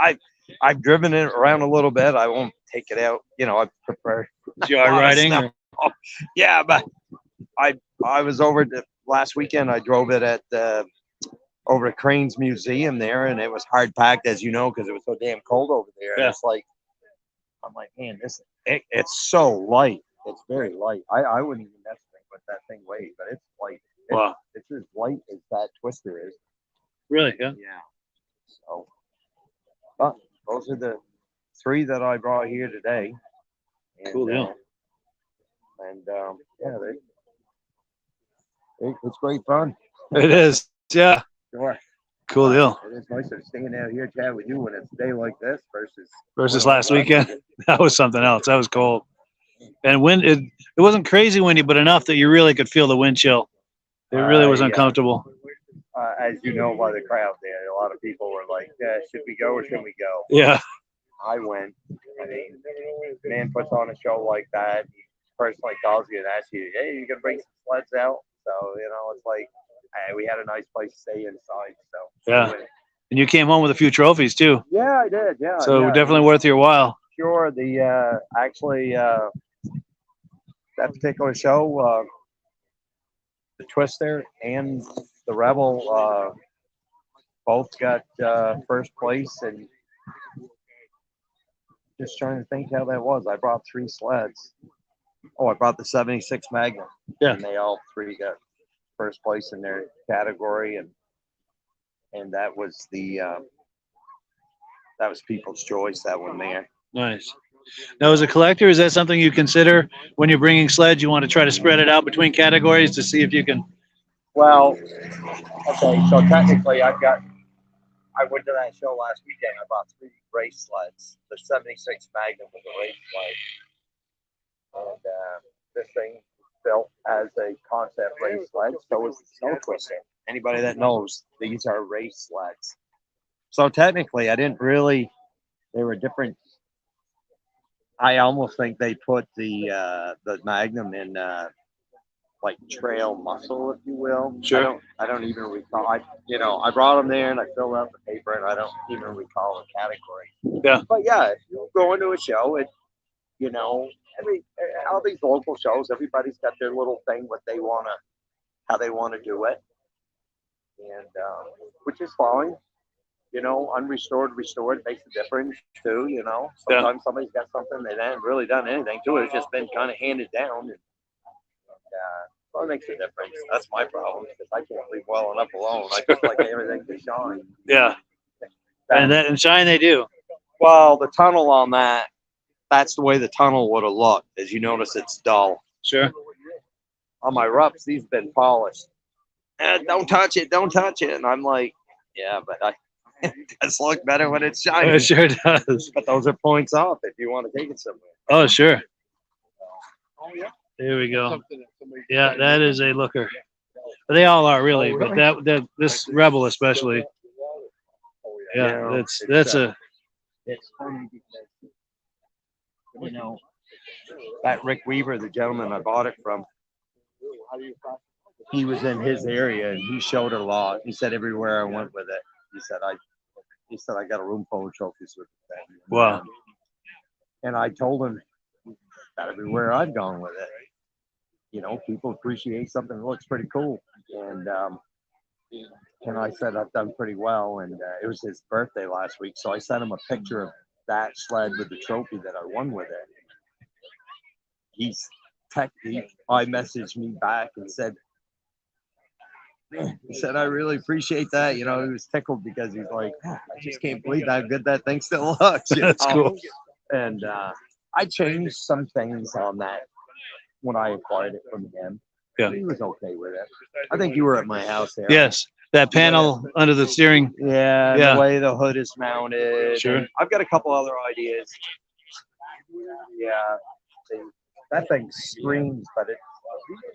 I've driven it around a little bit. I won't take it out. You know, I prefer Joy riding. Or? Yeah, but I was over last weekend. I drove it at over at Crane's Museum there, and it was hard packed, as you know, because it was so damn cold over there. Yeah. And it's like, I'm like, man, it's so light. It's very light. I wouldn't even estimate what that thing weighs, but it's light. Wow. It's as light as that twister is. Really? Yeah. Yeah. So, but those are the 3 that I brought here today. And, Cool deal. Yeah, it's great fun. It is. Yeah. Sure. Cool deal. It is nicer staying out here chatting with you when it's a day like this Versus last weekend. That was something else. That was cold. And wind, it wasn't crazy windy, but enough that you really could feel the wind chill. It really was Yeah. uncomfortable. As you know by the crowd there, a lot of people were like, should we go or shouldn't we go? Yeah. I went. I mean, man puts on a show like that. He personally calls you and asks you, hey, you going to bring some sleds out? So, you know, it's like, hey, we had a nice place to stay inside. So, Yeah. And you came home with a few trophies too. Yeah, I did. Yeah. So yeah. definitely worth your while. Sure. The actually that particular show, the Twister and the Rebel both got first place, and just trying to think how that was. I brought 3 sleds. Oh, I brought the 76 Magnum. Yeah. And they all 3 got first place in their category, and that was that was People's Choice, that one there. Nice. Now, as a collector, is that something you consider when you're bringing sleds? You want to try to spread it out between categories to see if you can. Well, okay, so technically I went to that show last weekend. I bought 3 race sleds. The 76 Magnum was a race sled. And this thing built as a concept race sled. So is the Snow Twister. Anybody that knows, these are race sleds. So technically I didn't really, they were different. I almost think they put the Magnum in like trail muscle, if you will. Sure. I don't even recall. I brought them there and I filled out the paper, and I don't even recall the category. Yeah. But yeah, if you go into a show, all these local shows, everybody's got their little thing, how they wanna do it, and which is fine. Unrestored, restored makes a difference too. Sometimes somebody's got something they haven't really done anything to it. It's just been kind of handed down. So it makes a difference. That's my problem, because I can't leave well enough alone. I just like everything to shine. Yeah. And shine they do. Well, the tunnel on that's the way the tunnel would have looked. As you notice, it's dull. Sure. On my roughs, these have been polished. Don't touch it. Don't touch it. And I'm like, yeah, but it does look better when it's shining. It sure does. But those are points off if you want to take it somewhere. Oh, sure. Oh, yeah. There we go. Something that somebody- Yeah, that is a looker. They all are really, but that this Rebel especially. Yeah, that's a. It's funny because that Rick Weaver, the gentleman I bought it from, he was in his area and he showed it a lot. He said everywhere I went with it, he said I got a room full of trophies with the thing. Wow. And I told him that everywhere I've gone with it, people appreciate something that looks pretty cool. And I said I've done pretty well. And it was his birthday last week, so I sent him a picture of that sled with the trophy that I won with it. I messaged me back and said, I really appreciate that. He was tickled because he's like, I just can't believe how good that thing still looks. That's cool. And I changed some things on that when I acquired it from him. Yeah. He was okay with it. I think you were at my house there. Yes. that panel under the steering. Yeah, Yeah. the way the hood is mounted. Sure. and I've got a couple other ideas. Yeah, that thing screams, but the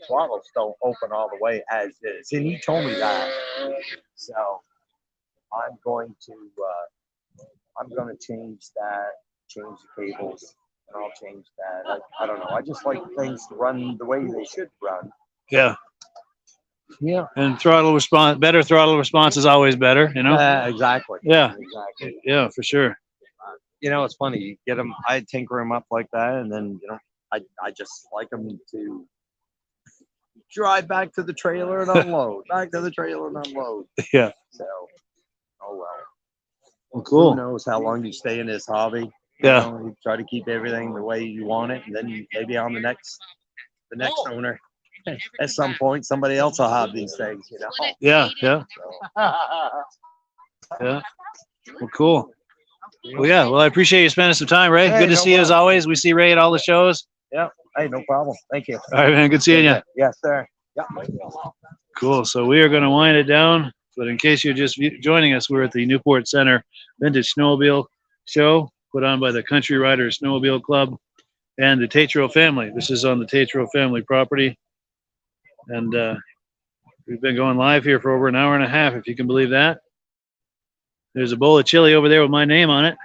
throttles don't open all the way as is, and he told me that. So I'm going to change that, change the cables, and I'll change that. I don't know. I just like things to run the way they should run. Yeah. Yeah. And better throttle response is always better, you know? Exactly. Yeah. Exactly. Yeah, for sure. You know, it's funny. You get them. I tinker them up like that, and then I just like them to drive back to the trailer and unload, back to the trailer and unload. Yeah. So, oh well. Well, cool. Who knows how long you stay in this hobby? Yeah. You know, you try to keep everything the way you want it, and then maybe on the next owner, at some point, somebody else will have these things. You know. Yeah. Yeah. Yeah. Well, cool. Well, yeah. Well, I appreciate you spending some time, Ray. Hey, Good to no see you as problem. always. We see Ray at all the shows. Yeah. Hey, no problem. Thank you. All right, man. Good seeing you. Yes, sir. Yeah. Cool. So we are going to wind it down. But in case you're just joining us, we're at the Newport Center Vintage Snowmobile Show put on by the Country Riders Snowmobile Club and the Tetreault family. This is on the Tetreault family property. And we've been going live here for over an hour and a half, if you can believe that. There's a bowl of chili over there with my name on it.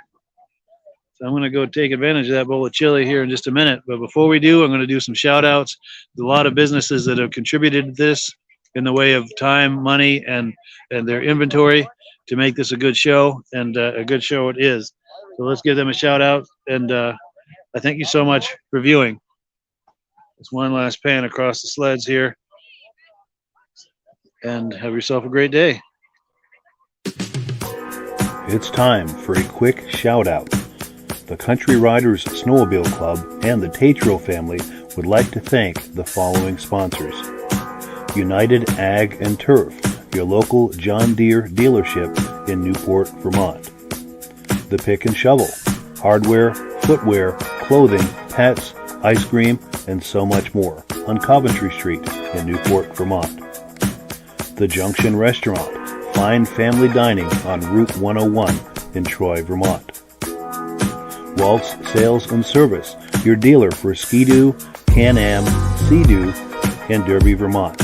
So I'm going to go take advantage of that bowl of chili here in just a minute. But before we do, I'm going to do some shout outs. There's a lot of businesses that have contributed to this in the way of time, money, and their inventory to make this a good show, and a good show it is. So let's give them a shout out, and I thank you so much for viewing. Just one last pan across the sleds here, and have yourself a great day. It's time for a quick shout out. The Country Riders Snowmobile Club and the Tetreault family would like to thank the following sponsors. United Ag and Turf, your local John Deere dealership in Newport, Vermont. The Pick and Shovel, hardware, footwear, clothing, pets, ice cream, and so much more on Coventry Street in Newport, Vermont. The Junction Restaurant, fine family dining on Route 101 in Troy, Vermont. Waltz Sales and Service, your dealer for Ski-Doo, Can-Am, Sea-Doo, and Derby, Vermont.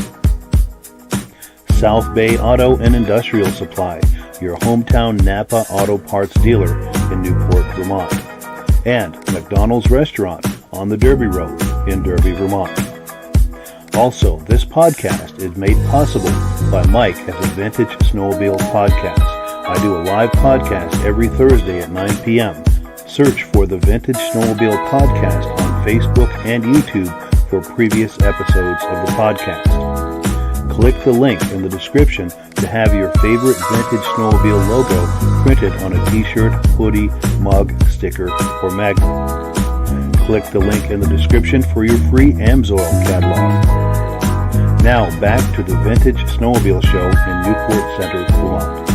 South Bay Auto and Industrial Supply, your hometown Napa Auto Parts dealer in Newport, Vermont. And McDonald's Restaurant on the Derby Road in Derby, Vermont. Also, this podcast is made possible by Mike at the Vintage Snowmobile Podcast. I do a live podcast every Thursday at 9 p.m. Search for the Vintage Snowmobile Podcast on Facebook and YouTube for previous episodes of the podcast. Click the link in the description to have your favorite vintage snowmobile logo printed on a t-shirt, hoodie, mug, sticker, or magnet. Click the link in the description for your free Amsoil catalog. Now back to the Vintage Snowmobile Show in Newport Center, Vermont.